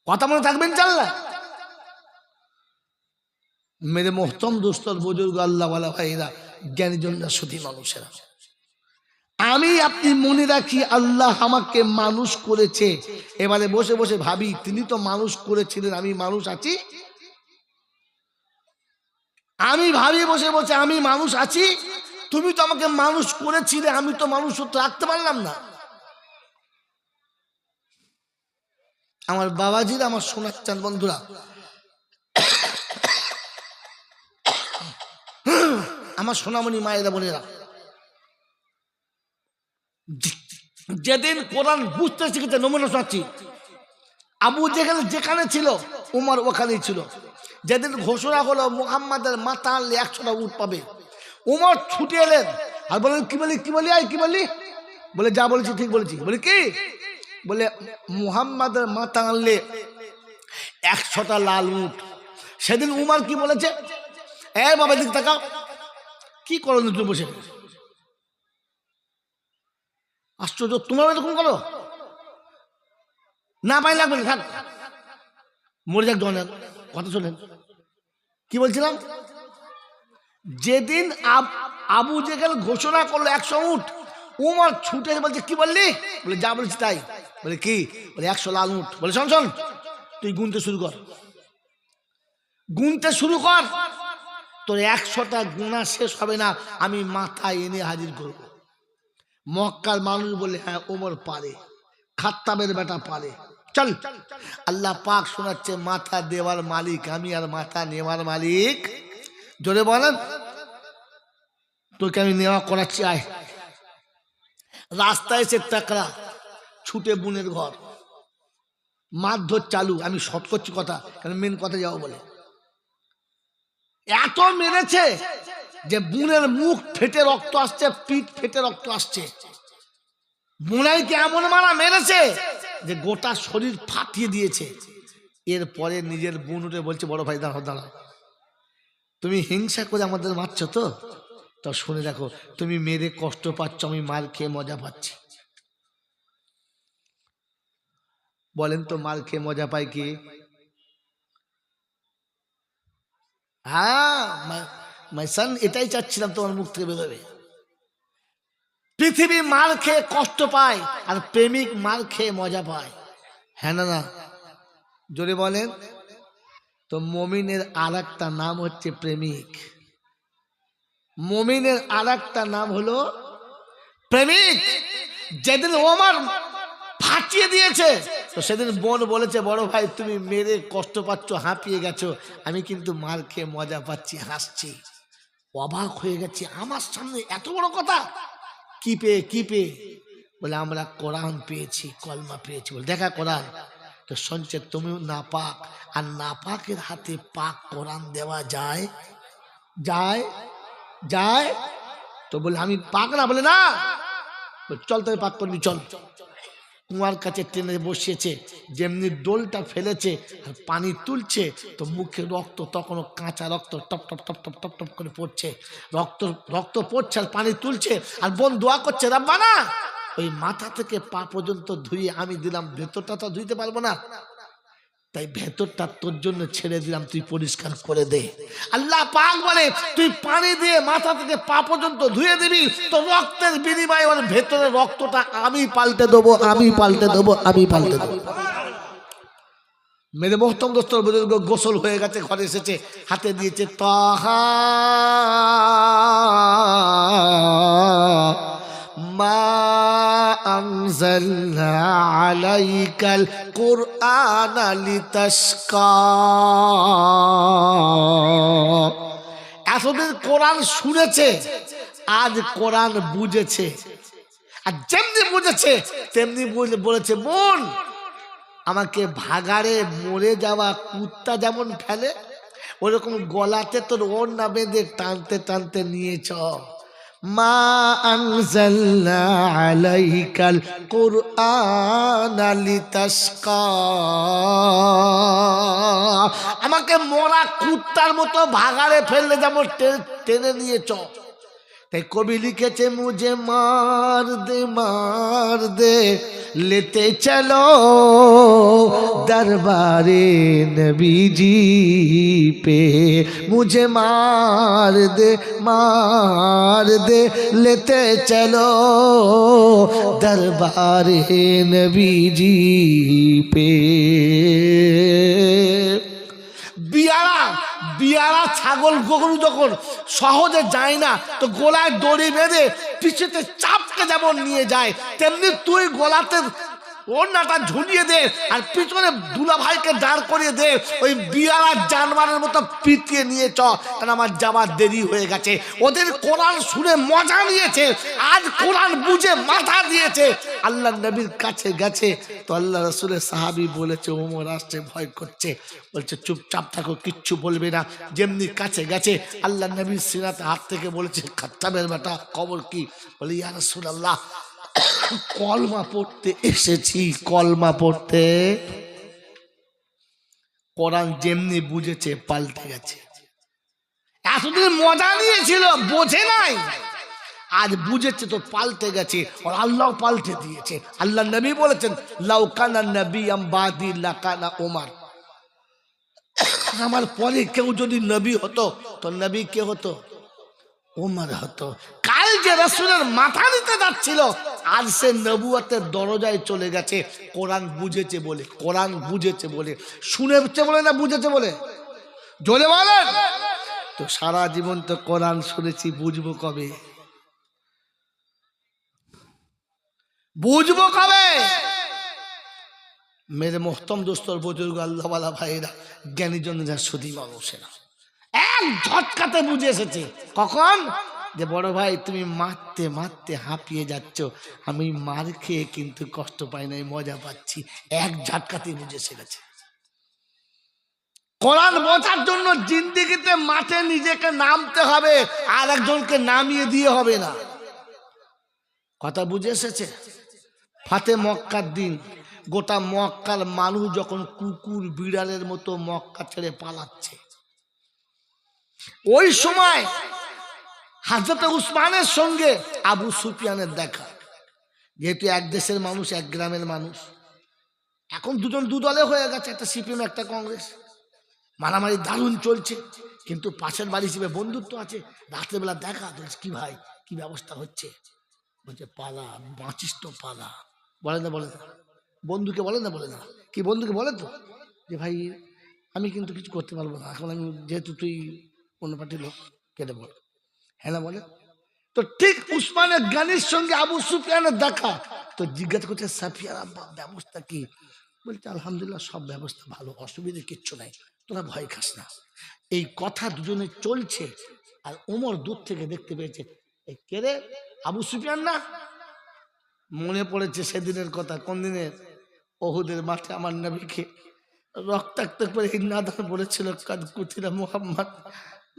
কথা মনে থাকবেন জানলা। মেরে মোহতম দোস্তর বুজুর্গ আল্লাহওয়ালা ভাইরা, জ্ঞানীজনরা সতী মানুষেরা, আমি আপনি মনে রাখি আল্লাহ আমাকে মানুষ করেছে। এবারে বসে বসে ভাবি, তিনি তো মানুষ করেছিলেন, আমি মানুষ আছি? আমি ভাবি বসে বসে আমি মানুষ আছি? তুমি তো আমাকে মানুষ করেছিলে, আমি তো মানুষ রাখতে পারলাম না। আমার বাবাজিরা, আমার শোনাচ্ছেন বন্ধুরা, আমার সোনামণি মায়েরা বোনেরা, যেদিন কোরআন বুঝতে শিখেছে, নমুনা শোনাচ্ছি, আবু জেহেল যেখানে ছিল উমর ওখানেই ছিল। যেদিন ঘোষণা হলো মুহাম্মাদের মাথা আনলে 100টা উট পাবে, উমর ছুটে এলেন আর বলেন, কি বলি কি বলি আয় কি বলি? বলে যা বলেছি ঠিক বলেছি। বলে কি? বলে মুহাম্মাদের মাথা আনলে 100টা লাল উট। সেদিন উমর কি বলেছে? এ বাবা দিক তাকাও, কি করো তুমি বসে? আশ্চর্য, তোমার এরকম করো না, পাই লাগবে না, থাক, মরে যাক জনের কথা। শোনেন কি বলছিলাম, যেদিন আবু জেহেল ঘোষণা করলো 100 উট, উমর ছুটে বলছে, কি বললি? বলে যা বলছি তাই। বলে কি? বলে 100 লাল উট। বলে শোন শোন, তুই গুনতে শুরু কর, গুনতে শুরু কর, তোর 100টা গুণা শেষ হবে না, আমি মাথা এনে হাজির করব। মক্কার মানুষ বলে, হ্যাঁ ওমর পারে, খাত্তাবের বেটা পারে, চল। আল্লাহ পাক শোনাচ্ছে, মাথা দেওয়ার মালিক আমি, আর মাথা নেওয়ার মালিক। জোরে বলেন, তোকে আমি নেওয়া করাচ্ছি, আয়। রাস্তায় এসে টাকরা, ছুটে বোনের ঘর, মারধর চালু। আমি শর্ট করছি কথা, কারণ মেন কথা যাও বলে। এত মেরেছে যে বোনের মুখ ফেটে রক্ত আসছে, পিঠ ফেটে রক্ত আসছে। বোনাইকে এমন মারা মেরেছে যে গোটা শরীর ফাটিয়ে দিয়েছে। এরপরে নিজের বোন উঠে বলছে, বড় ভাই দাঁড়াও দাঁড়াও, তুমি হিংসা করে আমাদের মারছো তো, তা শুনে দেখো, তুমি মেরে কষ্ট পাচ্ছ, আমি মার খেয়ে মজা পাচ্ছি। বলেন তো, মার খেয়ে মজা পায় কি? হ্যাঁ মাইসান, এটাই চাচ্ছিলাম তোমার মুখ থেকে বেরোবে। পৃথিবী মার খেয়ে কষ্ট পায়, আর প্রেমিক মার খেয়ে মজা পায়। হ্যাঁ না না, জোরে বলেন। তো মুমিনের আরেকটা নাম হচ্ছে প্রেমিক। মুমিনের আরেকটা নাম হলো প্রেমিক। যেদিন ওমর ফাটিয়ে দিয়েছে তো সেদিন বোন বলেছে, বড় ভাই তুমি মেরে কষ্ট পাচ্ছ, হাঁপিয়ে গেছো, আমি কিন্তু মার খেয়ে মজা পাচ্ছি, হাসছি। অবাক হয়ে গেছি, আমার সামনে এত বড় কথা। কি পেয়ে? বলে আমরা কোরআন পেয়েছি, কলমা পেয়েছি। বলে দেখা কোরআন। তো শুনছে তুমিও নাপাক, আর নাপাকের হাতে পাক কোরআন দেওয়া যায়? যায়? তো বলে আমি পাক না। বলে না, চল তুমি পাক করবি, চল। কুয়ার কাছে টেনে বসিয়েছে, যেমনি দোলটা ফেলেছে আর পানি তুলছে তো মুখে রক্ত, তখনও কাঁচা রক্ত top top top top top top করে পড়ছে। রক্ত পড়ছে আর পানি তুলছে, আর বোন দোয়া করছে, রাব্বানা ওই মাথা থেকে পা পর্যন্ত ধুয়ে আমি দিলাম, ভেতরটা তো ধুইতে পারবো না, তাই ভেতরটা তোর জন্য ছেড়ে দিলাম, তুই পরিষ্কার করে দে। আল্লাহ পাক বলে তুই পানি দিয়ে মাথা থেকে পা পর্যন্ত ধুয়ে দিবি, তো রক্তের বিনিময়ে ওর ভেতরে রক্তটা আমি পাল্টে দেবো। মেরে মোহতম দোস্তর বুজুর্গ গোসল হয়ে গেছে, ঘরে এসেছে, হাতে দিয়েছে তাহা মা আনজালনা আলাইকাল কুরআনা লিতাশকা। এতদিন কোরআন শুনেছে, আজ কোরআন বুঝেছে। আর যেমনি বুঝেছে তেমনি বলেছে, বোন আমাকে ভাগাড়ে মরে যাওয়া কুত্তা যেমন ফেলে, ওরকম গলাতে তোর ওড়না বেঁধে টানতে টানতে নিয়েছ। মা আনজালনা আলাইকাল কুরআনা লিতাশকা। আমাকে মরা কুত্তার মতো ভাগাড়ে ফেললে যেমন টেনে নিয়েছ। তাই কবি লিখেছে, মুঝে মার দে लेते चलो दरबारे नबीजी पे। मुझे मार दे लेते चलो दरबारे नबीजी पे। বিয়ারা ছাগল গরু যখন সহজে যায় না তো গলায় দড়ি বেঁধে পিছেতে চাপকে যেমন নিয়ে যায়, তেমনি তুই গলাতে ওড়নাটা ঝুলিয়ে দে আর পিছনে দুলা ভাইকে দাঁড় করিয়ে দে, ওই বিয়ারা জানমারের মতো পিটিয়ে নিয়ে চ, কারণ আমার যাবার দেরি হয়ে গেছে। ওদের কোরআন শুনে মজা নিয়েছে, আজ কোরআন বুঝে মাথা দিয়েছে, আল্লাহ নবীর কাছে গেছে। তো আল্লাহ রসুলের সাহাবী বলেছে, ওমর আসছে, ভয় করছে, বলছে চুপচাপ থাকো, কিচ্ছু বলবে না। যেমনি কাছে গেছে আল্লাহ নবীর সিনাতে হাত থেকে বলেছে, খাত্তাবের বেটা খবর কি? বলে ইয়া রাসূলুল্লাহ কলমা পড়তে এসেছি, কলমা পড়তে। কোরআন যেমনি বুঝেছে পাল্টে গেছে। এতদিন মজা নিয়েছিল, বোঝে নাই, আজ বুঝেছে তো পাল্টে গেছে। আর আল্লাহ পাল্টে দিয়েছে। আল্লাহ নবী বলেছেন, লাউ কানা নবিয়্যাম বাদি লাকানা ওমর। আমার পরে কেউ যদি নবী হতো তো নবী কে হতো? ওমর হতো। কাল যে রাসূলের মাথা নিতে যাচ্ছিল আজ সে নবুয়তের দরজায় চলে গেছে, কোরআন বুঝেছে বলে। কোরআন বুঝেছে বলে, শুনেছে বলে না বুঝেছে বলে? জোরে বলেন। তো সারা জীবন তো কোরআন শুনেছি, বুঝবো কবে? বুঝবো কবে? মেরে মোহতম দোস্তর বুজুর্গ আল্লাহওয়ালা ভাইরা, জ্ঞানীজনেরা, সুধী মানুষেরা এক ঝটকাতে বুঝে এসেছে। কখন? যে বড় ভাই তুমি মারতে মারতে হাঁপিয়ে যাচ্ছ, আমি মার খেয়ে কিন্তু কষ্ট পাই নাই, মজা পাচ্ছি। এক ঝটকাতে বুঝে এসে গেছে। কোরআন বোঝার জন্য জিন্দেগিতে মাঠে নিজেকে নামতে হবে, আর একজনকে নামিয়ে দিয়ে হবে না। কথা বুঝে এসেছে? ফাতে মক্কার দিন গোটা মক্কার মানুষ যখন কুকুর বিড়ালের মতো মক্কা ছেড়ে পালাচ্ছে, ওই সময় হযরত উসমানের সঙ্গে আবু সুফিয়ানের দেখা। যেহেতু এক দেশের মানুষ, এক গ্রামের মানুষ, এখন দুজন দু দলে হয়ে গেছে, একটা সিপিএম একটা কংগ্রেস। মারামারি দারুণ চলছে, কিন্তু পাশের বাড়ি হিসেবে বন্ধুত্ব আছে। রাত্রেবেলা দেখা, কি ভাই কি ব্যবস্থা হচ্ছে? বলছে পালা, বাঁচিস তো পালা। বলে না বন্ধুকে বলে না কি বন্ধুকে বলে তো যে ভাই আমি কিন্তু কিছু করতে পারবো না, এখন আমি যেহেতু তুই অন্য পার্টির লোক, কেটে বল। হ্যাঁ না বলে তো ঠিক উসমানের গানির সঙ্গে আবু সুফিয়ানের দেখা। তো জিজ্ঞাসা করছে সাফিয়ার আব্বা ব্যবস্থা কি? বলছে আলহামদুলিল্লাহ সব ব্যবস্থা ভালো, অসুবিধে কিচ্ছু নাই, তোরা ভয় খাস না। এই কথা দুজনে চলছে আর ওমর দূর থেকে দেখতে পেয়েছে, এই কে রে, আবু সুফিয়ান না? মনে পড়েছে সেদিনের কথা। কোন দিনের? ওহুদের মাঠে আমার নবীকে রক্তাক্ত করে নাদান বলেছিল, কাদ কুতিলা মুহাম্মদ,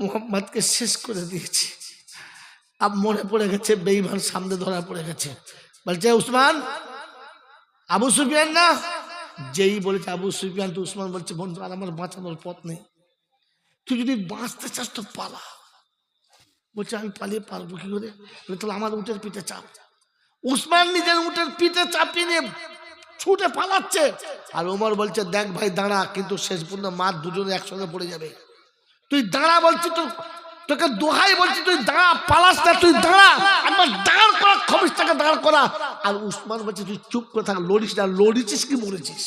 মুহাম্মদকে শেষ করে দিয়েছে। আব মনে পড়ে গেছে, বেঈমান সামনে ধরা পড়ে গেছে। বলছে উসমান, আবু সুফিয়ান না? যেই বলেছে আবু সুফিয়ান, তো উসমান বলছে বন্ধু আর আমার বাঁচানোর পথ নেই, তুই যদি বাঁচতে চাস তো পালা। বলছে আমি পালিয়ে পারবো কি করে? বলে তাহলে আমার উটের পিঠে চাপ। উসমান নিজের উটের পিঠে চাপিয়ে নিয়ে ছুটে পালাচ্ছে, আর ওমর বলছে দেখ ভাই দাঁড়া, কিন্তু শেষ পর্যন্ত মার দুজনে একসঙ্গে পড়ে যাবে, তুই দাঁড়া। বলছি তো তোকে দোহাই বলছি, তুই দাঁড়া, পালাস না, তুই দাঁড়া, একবার দাঁড় করা, খবিসটাকে দাঁড় করা। আর উসমান বলছে তুই চুপ করে থাক, লড়িস না, লড়িছিস কি মরেছিস?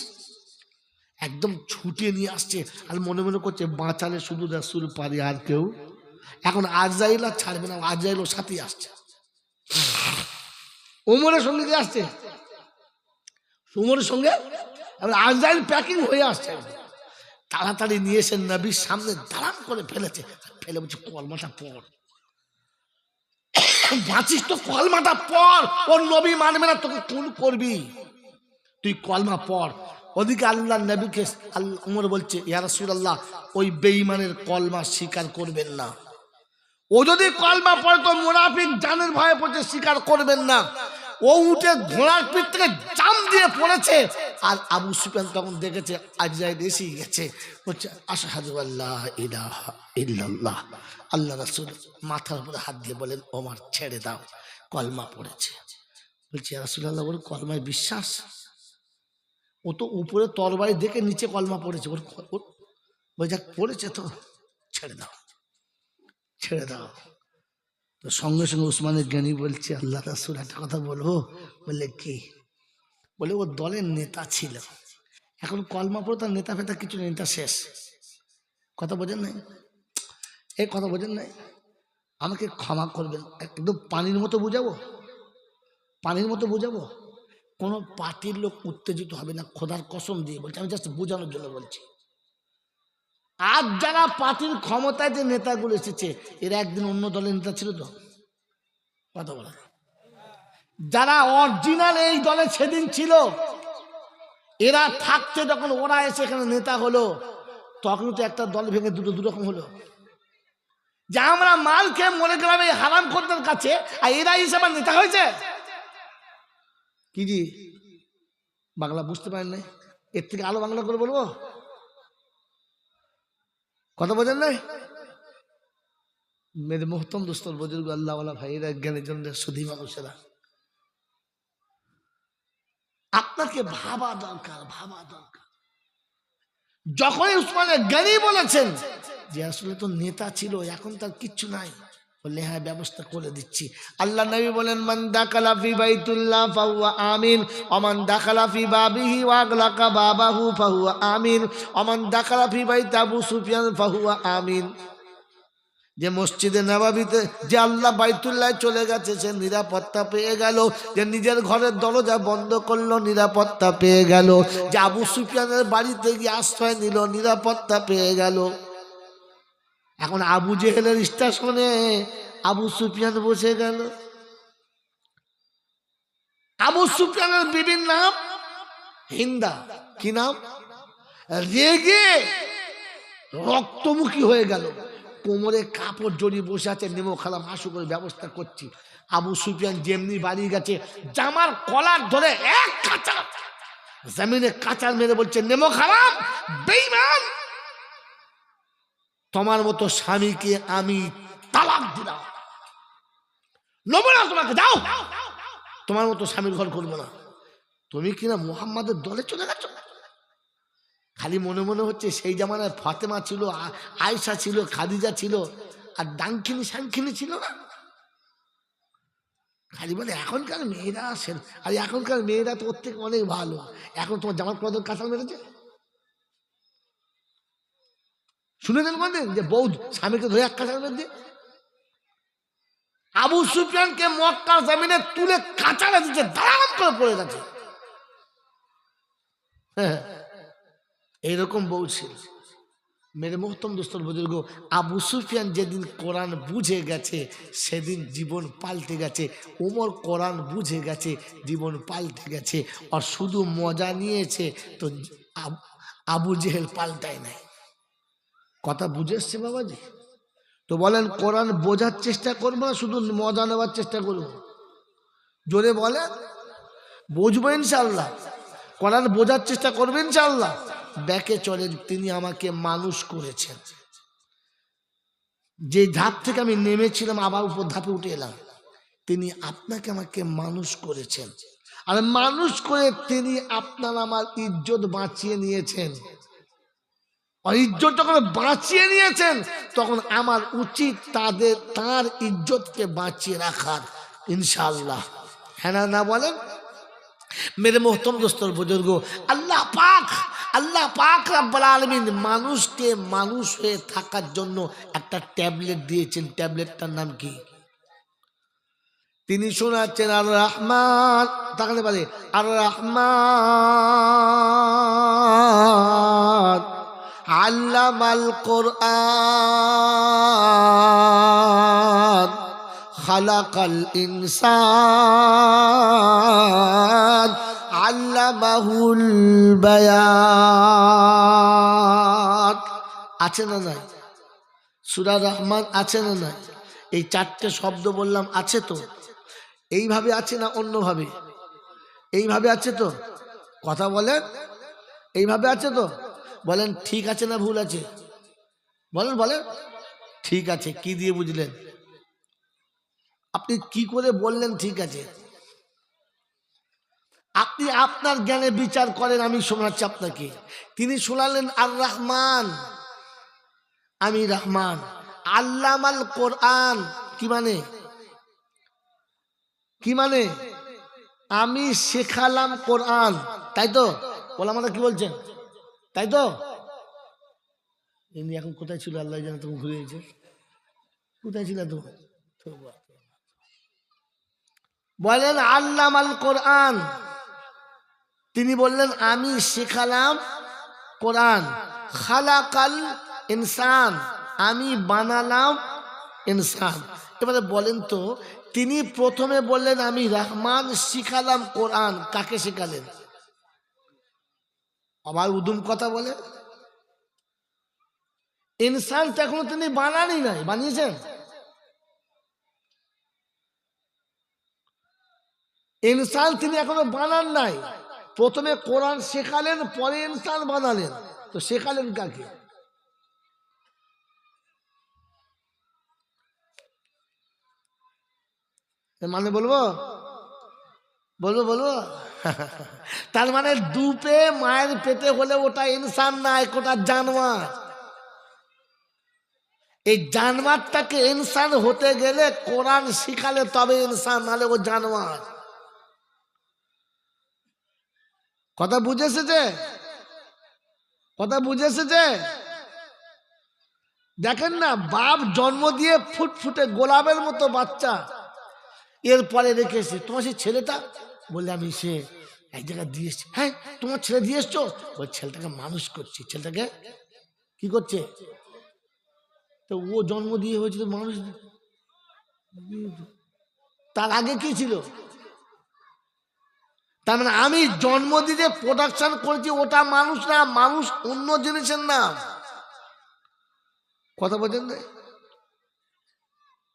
একদম ছুটিয়ে নিয়ে আসছে আর মনে মনে করছে বাঁচালে শুধু রাসূল পারে, আর কেউ। এখন আজরাইল আর ছাড়বে না, আজরাইল ওর সাথেই আসছে, ওমরের সঙ্গে যে আসছে, ওমরের সঙ্গে আজরাইল প্যাকিং হয়ে আসছে। তাড়াতাড়ি নিয়ে এসে নবীর সামনে দাঁড়ান করে ফেলেছে, ফেলে বলছে কলমাটা পড়, বাঁচিস তো কলমাটা পড়, ওর নবী মানবে না, তোকে কোন করবি, তুই কলমা পড়। ওদিকে আল্লাহ নবীকে ওমর বলছে ইয়া রাসূলুল্লাহ, ওই বেঈমানের কলমা স্বীকার করবেন না, ও যদি কলমা পড়ে তো মুনাফিক জানের ভয়ে পড়ছে, স্বীকার করবেন না। ও উঠে ঘোড়ার পিঠ থেকে জাম দিয়ে পড়েছে, আর আবু সুফিয়ান তখন দেখেছে আজরাইল এসে গেছে, বলছে আশহাদু আল্লা ইলাহা ইল্লাল্লাহ। আল্লাহ রাসূল মাথার উপরে হাত দিয়ে বলেন ওমর ছেড়ে দাও, কলমা পড়েছে। বলছে ইয়া রাসূলুল্লাহ, ওর কলমায় বিশ্বাস? ও তো উপরে তরবারি দেখে নিচে কলমা পড়েছে, ওর বলছে পড়েছে তো ছেড়ে দাও, ছেড়ে দাও। তো সঙ্গে সঙ্গে উসমানের জ্ঞানী বলছে আল্লাহ রাসূল একটা কথা বলবো? বললে কি? বলে ও দলের নেতা ছিল, এখন কলমা পড়ে তার নেতা ফেতা কিছু নেই, নেতা শেষ। কথা বোঝেন নাই? এই কথা বোঝেন নাই? আমাকে ক্ষমা করবেন, একদম পানির মতো বুঝাবো, পানির মতো বুঝাবো। কোনো পার্টির লোক উত্তেজিত হবে না, খোদার কসম দিয়ে বলছি, আমি জাস্ট বোঝানোর জন্য বলছি। আজ যারা পার্টির ক্ষমতায় যে নেতাগুলো এসেছে, এরা একদিন অন্য দলের নেতা ছিল তো? কথা বলা, যারা অরিজিনাল এই দলে সেদিন ছিল, এরা থাকতে যখন ওরা এসে এখানে নেতা হলো, তখন তো একটা দল ভেঙে দুটো দুরকম হলো। যে আমরা মাল খেয়ে মরে গেলাম এই হারাম খোরদের কাছে, আর এরা হিসেবে নেতা হয়েছে। কি জি বাংলা বুঝতে পারেন নাই? এর থেকে আলো বাংলা করে বলবো? কথা বোঝেন নাই? মেরে মোহতম দোস্তর বুজুর্গ আল্লাহওয়ালা ভাইয়েরা, জ্ঞানী জনদের সুধী মানুষেরা, আপনাকে ভাবা দরকার, ভাবা দরকার। যখনই উসমানের জ্ঞানী বলেছেন যে আসলে তো নেতা ছিল, এখন তার কিচ্ছু নাই, বললে হ্যাঁ ব্যবস্থা করে দিচ্ছি। আল্লাহ নবী বলেন মান দাখালা ফি বাইতুল্লাহ ফাহুয়া আমিন, ওমান দাখালা ফি বাবিহি ওয়া আগলাকা বাবাহু ফাহুয়া আমিন, ওমান দাখালা ফি বাইত আবু সুফিয়ান ফাহুয়া আমিন। যে মসজিদে নববীতে, যে আল্লাহ বাইতুল্লাহ চলে গেছে, সে নিরাপত্তা পেয়ে গেল। যে নিজের ঘরের দরজা বন্ধ করলো, নিরাপত্তা পেয়ে গেল। যে আবু সুফিয়ানের বাড়িতে গিয়ে আশ্রয় নিল, নিরাপত্তা পেয়ে গেল। এখন আবু জেহেলের স্টেশনে আবু সুফিয়ান বসে গেল। আবু সুফিয়ানের বিবির নাম হিন্দা। কি নাম? রেগে রক্তমুখী হয়ে গেল, কোমরে কাপড় জড়িয়ে বসে আছে, নেমো খালাম হাসু করে ব্যবস্থা করছি। আবু সুফিয়ান যেমনি বাড়ি গেছে, জামার কলার ধরে এক কাঁচা জমিনে কাঁচার মেরে বলছে নেমো খালাম বেঈমান, তোমার মতো স্বামীকে আমি তালাক দিলাম, নেবো না তোমাকে, যাও, তোমার মতো স্বামীর ঘর করবো না। তুমি কিনা মুহাম্মাদের দলে চলে গেছো। খালি মনে মনে হচ্ছে সেই জামানায় ফাতেমা ছিল, আয়েশা ছিল, খাদিজা ছিল, আর ডাংখিনী সাংখিনী ছিল না। খালি বলে এখনকার মেয়েরা আসেন, আর এখনকার মেয়েরা তো ওর থেকে অনেক ভালো। এখন তোমার জামার কদর কাঁচাল মেরেছে। শুনেছেন কোনদিন যে বউ স্বামীকে ধরে এক কাঁচার মধ্যে? আবু সুফিয়ানকে মক্কার জমিনে তুলে কাঁচারে দিচ্ছে, দাঁড়াম করে পড়ে গেছে। হ্যাঁ, এইরকম বউ ছিল। মেরে মোহতম দোস্তর বুজুর্গ, আবু সুফিয়ান যেদিন কোরআন বুঝে গেছে সেদিন জীবন পাল্টে গেছে। ওমর কোরআন বুঝে গেছে, জীবন পাল্টে গেছে। আর শুধু মজা নিয়েছে, তো আবু জেহেল পাল্টায় নাই। কথা বুঝে এসছে বাবাজি? তো বলেন কোরআন বোঝার চেষ্টা করবো না শুধু মজা নেওয়ার চেষ্টা করবো? জোরে বলে, বুঝবো ইনশাল্লাহ। কোরআন বোঝার চেষ্টা করবেন ইনশাল্লাহ। ব্যাকে চলেন, তিনি আমাকে মানুষ করেছেন। যে ধাপ থেকে আমি নেমেছিলাম আবার উপর ধাপে উঠে এলাম। তিনি আপনাকে আমাকে মানুষ করেছেন, আর মানুষ করে তিনি আপনার আমার ইজ্জত বাঁচিয়ে নিয়েছেন। আর ইজ্জত যখন বাঁচিয়ে নিয়েছেন, তখন আমার উচিত তার ইজ্জতকে বাঁচিয়ে রাখার, ইনশাআল্লাহ। হ্যাঁ না বলেন? মেরে মোহতম দোস্তর বুজুর্গ, আল্লাহ পাক রব্বুল আলামিন মানুষকে মানুষ হয়ে থাকার জন্য একটা ট্যাবলেট দিয়েছেন। ট্যাবলেটটার নাম কি? তিনি শোনাচ্ছেন আর রহমান, তাকালে পারে, আর রহমান আল্লামাল কোরআন খালাকাল ইনসান আল্লামাহুল বায়ান। আছে না নাই? সূরা রহমান আছে না নাই? এই চারটে শব্দ বললাম, আছে তো? এইভাবে আছে না অন্যভাবে? এইভাবে আছে তো? কথা বলেন, এইভাবে আছে তো? বলেন ঠিক আছে না ভুল আছে? বলেন ঠিক আছে। কি দিয়ে বুঝলেন? আপনি কি করে বললেন ঠিক আছে? আপনি আপনার জ্ঞানে বিচার করেন, আমি শোনাচ্ছি আপনাকে। তিনি শোনালেন আর রহমান, আমি রহমান। আল্লামাল কোরআন, কি মানে? কি মানে? আমি শেখালাম কোরআন, তাই তো? ওলামারা কি বলছেন? তাই তো? ইনি এখন কোথায় ছিল আল্লাহ জানে, তখন ঘুরে গেছে। কোথায় ছিল তো? বলেন আল্লামাল কোরআন, তিনি বললেন আমি শেখালাম কোরআন। খালাকাল ইনসান, আমি বানালাম ইনসান। এবারে বলেন তো, তিনি প্রথমে বললেন আমি রহমান শিখালাম কোরআন, কাকে শেখালেন? আবার উদুম কথা বলে। ইনসান তো এখনো তিনি বানানই নাই, বানিয়েছেন? ইনসান তিনি এখনো বানান নাই। প্রথমে কোরআন শেখালেন, পরে ইনসান বানালেন। তো শেখালেন কাকে? মানে বলবো? তার মানে দুপে মায়ের পেটে হলে ওটা ইনসান নাই, ওটা জানোয়ার। এই জানোয়ারটাকে ইনসান হতে গেলে কোরআন শিখালে তবে ইনসান, নাহলে ও জানোয়ার। কথা বুঝেছে যে? কথা বুঝেছে যে? দেখেন না, বাপ জন্ম দিয়ে ফুটফুটে গোলাপের মতো বাচ্চা, এরপরে রেখেছে তোমার সেই ছেলেটা, বললে আমি সে এক জায়গায় দিয়ে এসছি। হ্যাঁ, তোমার ছেলে দিয়ে এসছো? ওই ছেলেটাকে মানুষ করছি। ছেলেটাকে কি করছে? তো ও জন্ম দিয়ে হয়েছিল মানুষ। তার আগে কি ছিল? তার মানে আমি জন্ম দিয়ে প্রোডাকশন করেছি, ওটা মানুষ না, মানুষ অন্য জিনিসের নাম। কথা বলছেন না?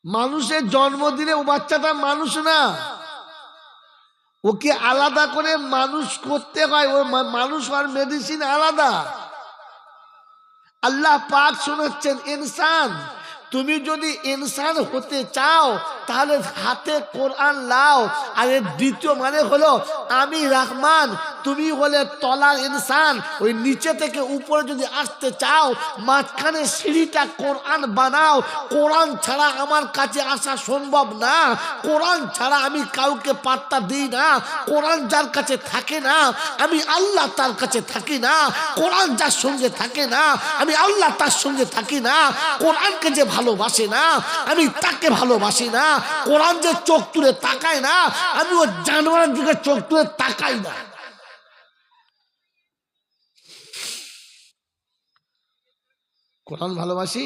মানুষের জন্ম দিলে ও বাচ্চাটা মানুষ না, ওকে আলাদা করে মানুষ করতে হয়। ও মানুষ আর মেডিসিন আলাদা। আল্লাহ পাক শোনাচ্ছেন ইনসান, তুমি যদি ইনসান হতে চাও তাহলে হাতে কোরআন লাও। আর এর দ্বিতীয় মানে হলো আমি রহমান, তুমি হলে তলার ইনসান। ওই নিচে থেকে উপরে যদি আসতে চাও মাঝখানে সিঁড়িটা কোরআন বানাও। কোরআন ছাড়া আমার কাছে আসা সম্ভব না, কোরআন ছাড়া আমি কাউকে পাত্তা দিই না। কোরআন যার কাছে থাকে না আমি আল্লাহ তার কাছে থাকি না। কোরআন যার সঙ্গে থাকে না আমি আল্লাহ তার সঙ্গে থাকি না। কোরআনকে যে ভালোবাসে না আমি তাকে ভালোবাসি না। কোরআন যে চোখ তুলে তাকায় না আমি ও জানোয়ারের দিকে চোখ তুলে তাকাই না। কোরআন ভালোবাসি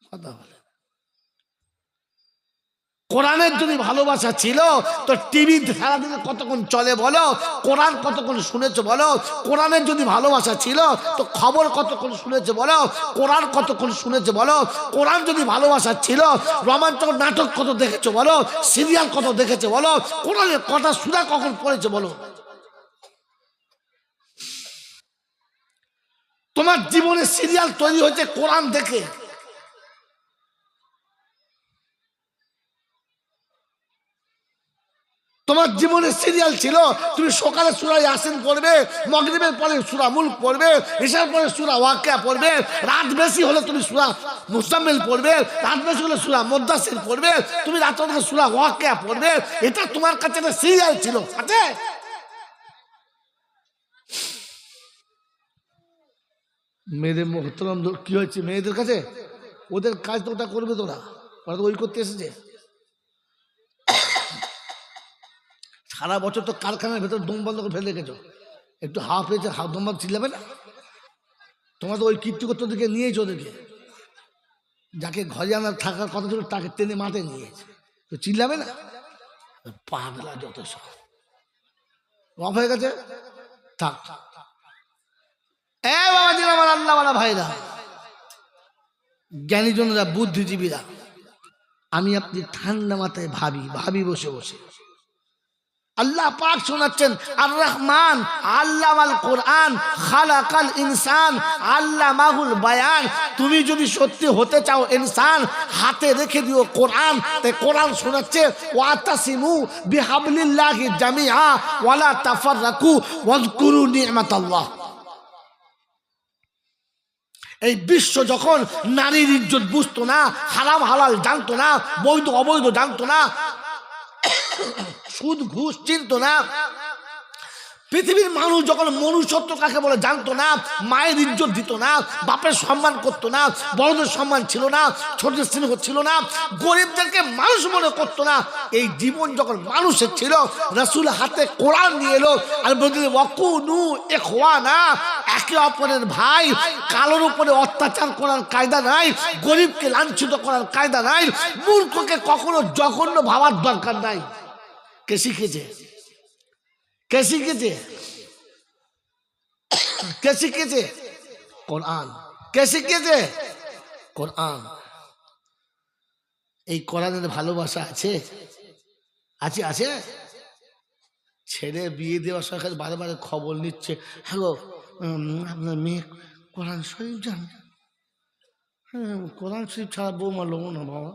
কথা বলে। কোরআনের যদি ভালোবাসা ছিল তো টিভি সারাদিনে কতক্ষণ চলে বলো? কোরআন কতক্ষণ শুনেছো বলো? কোরআনের যদি ভালোবাসা ছিল তো খবর কতক্ষণ শুনেছো বলো? কোরআন কতক্ষণ শুনেছো বলো? কোরআন যদি ভালোবাসা ছিল রোমাঞ্চকর নাটক কত দেখেছো বলো? সিরিয়াল কত দেখেছো বলো? কোরআনের কটা সূরা কখন পড়েছো বলো? তোমার জীবনে সিরিয়াল তৈরি হয়েছে কোরআন দেখে। তোমার জীবনে সিরিয়াল ছিল তুমি সকালে সূরা ইয়াসিন পড়বে, মাগরিবের পরে সূরা মুলক পড়বে, ইশার পরে সূরা ওয়াকিয়া পড়বে, রাত বেশি হলে তুমি সূরা মুজাম্মিল পড়বে, রাত বেশি হলে সূরা মুদ্দাসির পড়বে, তুমি রাত হলে সূরা ওয়াকিয়া পড়বে। এটা তোমার কাছে একটা সিরিয়াল ছিল। আছে মেয়েদের মোহতরম কি হয়েছে মেয়েদের কাছে? ওদের কাজ তো ওটা করবে, তোরা ওরা তো ওই করতে এসেছে। সারা বছর তো কারখানার ভেতর দম বন্ধ করে ফেলে রেখেছো, একটু হাওয়া পেয়েছে দম বন্ধ চিল্লাবে না? তোমরা তো ওই কীর্তিকত্ব দিকে নিয়েছো, ওদেরকে যাকে ঘরে আনার থাকার কথা ছিল তাকে টেনে মাঠে নিয়েছে, তো চিল্লাবে না? পাগলা যত সব অফ হয়ে গেছে। থাক বাবাজি আমার আল্লাহওয়ালা ভাইরা, জ্ঞানীজনরা, বুদ্ধিজীবীরা, আমি আপনি ঠান্ডা মাথায় ভাবি বসে বসে। আল্লাহ পাক শোনাচ্ছেন আর রহমান আল্লামাল কোরআন খালাকাল ইনসান আল্লামাহুল বায়ান। তুমি যদি সত্যি হতে চাও ইনসান হাতে রেখে দিও কোরআন। তাই কোরআন শোনাচ্ছে ওয়াতাসিমু বিহাবলিল্লাহি জামিআ ওয়ালা তাফাররাকু ওয়াজকুরু নি'মাতাল্লাহ। এই বিশ্ব যখন নারীর ইজ্জত বুঝতো না, হারাম হালাল জানতো না, বৈধ অবৈধ জানতো না, সুদ ঘুষ চিনতো না, পৃথিবীর মানুষ যখন মনুষ্যত্ব কাকে বলে জানতো না, মায়ের ইজ্জত দিত না, বাপের সম্মান করতো না, বড়দের সম্মান ছিল না, ছোটদের স্নেহ ছিল না, গরিবদেরকে মানুষ মনে করতো না। এই জীবন যখন মানুষের ছিল রাসূল হাতে কোরআন নিয়ে এলো আর বলতে ওয়াকুনু ইখওয়ানা, একে অপরের ভাই। কালোর উপরে অত্যাচার করার কায়দা নাই, গরিবকে লাঞ্ছিত করার কায়দা নাই, মূর্খকে কখনো জঘন্য ভাবার দরকার নাই। কে শিখেছে? কে শিখেছে? কে শিখেছে? কোরআন। কে শিখেছে? কোরআন। এই কোরআনের ভালোবাসা আছে? আছে আছে। ছেলে বিয়ে দেওয়ার সরকার বারে বারে খবর নিচ্ছে, হ্যাঁ গো আপনার মেয়ে কোরআন শরীফ জানে? হ্যাঁ, কোরআন শরীফ ছাড়া বৌমা লোবো না বাবা,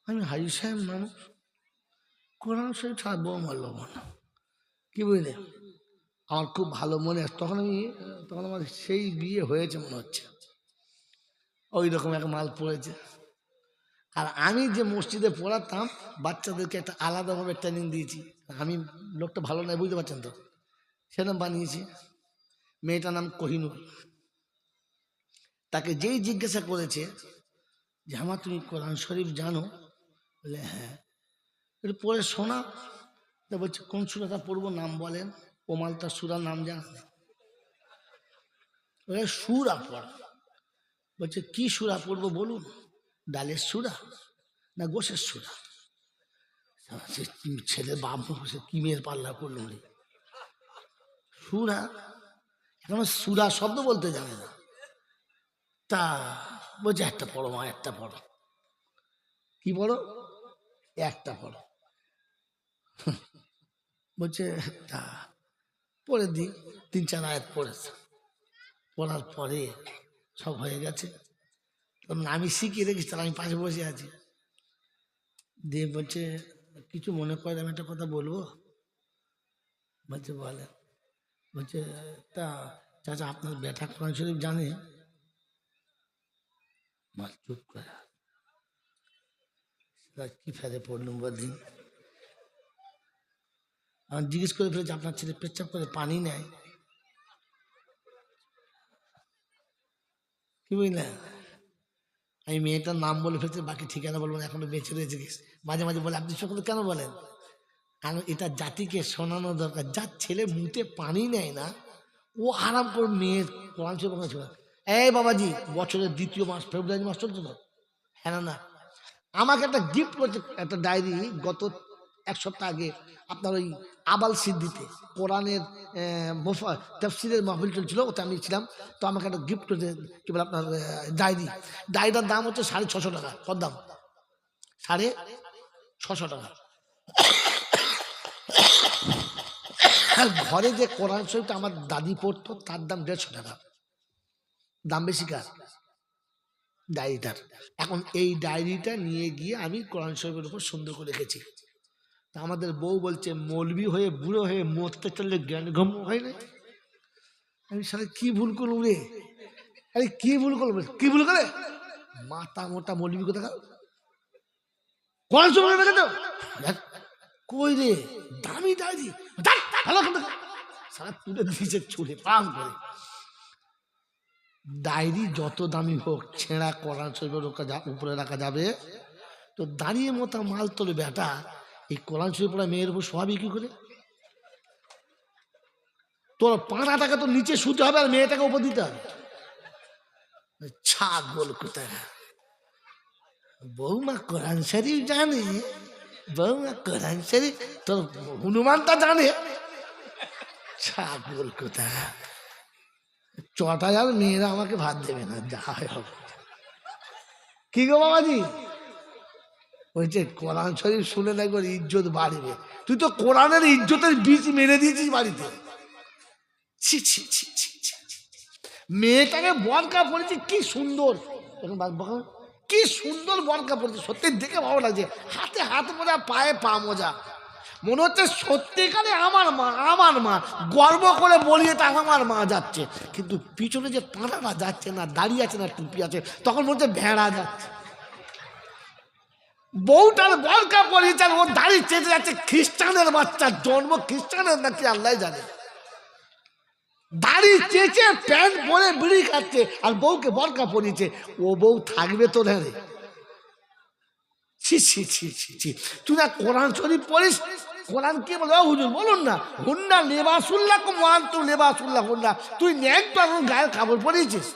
আমি হাজি সাহেব মানুষ, কোরআন শরীফ ছাড়া বৌমা লোবো না। কি বুঝলে? আমার খুব ভালো মনে আছে, তখন আমার সেই বিয়ে হয়েছে মনে হচ্ছে, ওই রকম এক মাল পড়েছে। আর আমি যে মসজিদে পড়াতাম বাচ্চাদেরকে একটা আলাদাভাবে ট্রেনিং দিয়েছি। আমি লোকটা ভালো নয় বুঝতে পারছেন তো, সেরকম বানিয়েছি। মেয়েটার নাম কোহিনুর। তাকে যেই জিজ্ঞাসা করেছে যে আমার তুমি কোরআন শরীফ জানো? বলে হ্যাঁ। একটু পড়ে শোনা। তা বলছে কোন সূরাটা পড়বো নাম বলেন। ও মালটার সূরার নাম জানা নেই। বলে সূরা পড়। বলছে কি সূরা পড়বো বলুন? ডালের সূরা না গোশের সূরা? ছেলে বাপ বসে কি মেয়ের পাল্লা করলো রে। সূরা, এখন সূরা শব্দ বলতে জানে না। তা বলছে একটা পড়ো মা, একটা পড়ো। কি পড়ো? একটা পড়ো। বলছে তা পড়ে দিই। 3-4 আয়াত পড়েছে। পড়ার পরে সব হয়ে গেছে। আমি শিখিয়ে রেখেছি, আমি পাশে বসে আছি। দিয়ে বলছে কিছু মনে করে আমি একটা কথা বলবো। বলছে বলে, বলছে তা চাচা আপনার বেটা কোরআন শরীফ জানে? মাল চুপ করে কি ফেলে পড়লুম দিন। আমি জিজ্ঞেস করে ফেলেছি আপনার ছেলে পেচ্ছাপ করে পানি নেয় কি বুঝলেন? আমি মেয়েটার নাম বলে ফেলছি, বাকি ঠিকানা বলবো না, এখনো বেঁচে রয়েছে। মাঝে মাঝে বলে আপনি সকলে কেন বলেন? কারণ এটা জাতিকে শোনানো দরকার, যার ছেলে মুখে পানি নেয় না ও আরাম করে মেয়ের কোরআন শরীফ ছিল। এই বাবাজি, বছরের দ্বিতীয় মাস ফেব্রুয়ারি মাস চলছে তো, হ্যাঁ না? আমাকে একটা গিফট করছে, একটা ডায়েরি, গত এক সপ্তাহ আগে আপনার ওই আবাল সিদ্দিতে কোরআনের তফসিরের মাহফিল চলছিল, ওতে আমি ছিলাম। তো আমাকে একটা গিফট করছে, কি বলে আপনার ডায়েরিটার দাম হচ্ছে 650 টাকা। কত দাম? 650 টাকা। আর ঘরে যে কোরআন শরীফটা আমার দাদি পড়তো তার দাম 150 টাকা। দাম বেশি কার? ডায়েরিটার। এখন এই ডায়েরিটা নিয়ে গিয়ে আমি কোরআন শরীফের উপর সুন্দর করে লিখেছি। তা আমাদের বউ বলছে মৌলবি হয়ে বুড়ো হয়ে মরতে চললে জ্ঞান গম হয় না। আমি সাথে কি ভুল করবো রে? আরে কি ভুল করবো? কি ভুল করে? মাথা মোটা মৌলবি কোথা কোরআন শরীফ রেখে দাও। কই রে দামি ডায়েরি, ভালো সারা তুলে দিয়েছে ছুড়ে পাম করে। ডায়েরি যত দামি হোক, ছেঁড়া কোরআন শরীফের উপরে রাখা যাবে? তো দাঁড়িয়ে মতো মাল তোলে বেটা, এই কোরআন শরীফ পড়া মেয়ের উপর সবই কি করে? তোর 5 টাকা তো নিচে শুতে হবে আর মেয়েটাকে উপর দিতে হবে। ছাগল কোথায়! বৌমা কোরআন শরীফ জানে, বৌমা কোরআন শরীফ, তোর হনুমানটা জানে। ছাগল কোথায়! 6000 মেয়েরা আমাকে ভাত দেবে না, যা হয় হবে। কি গো বাবাজি, ওই যে কোরআন শরীফ শুনে দেখো ইজ্জত বাড়বে। তুই তো কোরআনের ইজ্জতের বীজ মেরে দিয়েছিস বাড়িতে। ছি ছি ছি ছি ছি। মেয়েটাকে বরকা পড়েছে কি সুন্দর, কি সুন্দর বরকা পড়েছে, সত্যি দেখে ভালো লাগছে। হাতে হাত মোজা, পায়ে পা মোজা, মনে হচ্ছে সত্যিকারে আমার মা, আমার মা। গর্ব করে বলিয়ে তা আমার মা যাচ্ছে, কিন্তু পিছনে যে পাঁড়াটা যাচ্ছে না, দাঁড়িয়ে আছে না, টুপি আছে, তখন বলছে ভেড়া যাচ্ছে। বউটার বরকা পরিয়েছেন, ও দাড়ি চেঁচে যাচ্ছে। খ্রিস্টানের বাচ্চা, জন্ম খ্রিস্টানের নাকি আল্লাহ জানে। দাড়ি চেঁচে প্যান্ট পরে বিড়ি খাচ্ছে, আর বউকে বরকা পরিয়েছে। ও বউ থাকবে তো রে? ছি ছি ছি ছি ছি। তুই না কোরআন শরীফ পড়িস? কোরআন কি বলে হুজুর বলুন না, হুন্না লেবাসুল্লাহ কুমান্তু লেবাসুল্লাহ হুন্না। তুই একটু এখন গায়ের কাপড় পরিয়েছিস?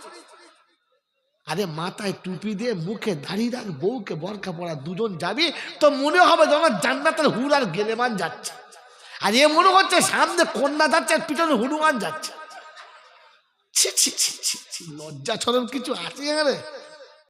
আরে মাথায় টুপি দিয়ে মুখে দাঁড়িয়ে রাখ, বউকে বরকা পড়া, দুজন যাবি তো মনে হবে যেন জান্নাতের হুর আর গেলেমান যাচ্ছে। আর এ মনে হচ্ছে সামনে কন্যা যাচ্ছে আর পিছনে হনুমান যাচ্ছে। ছি ছি ছি ছি ছি, লজ্জা ছরম কিছু আছে এখানে?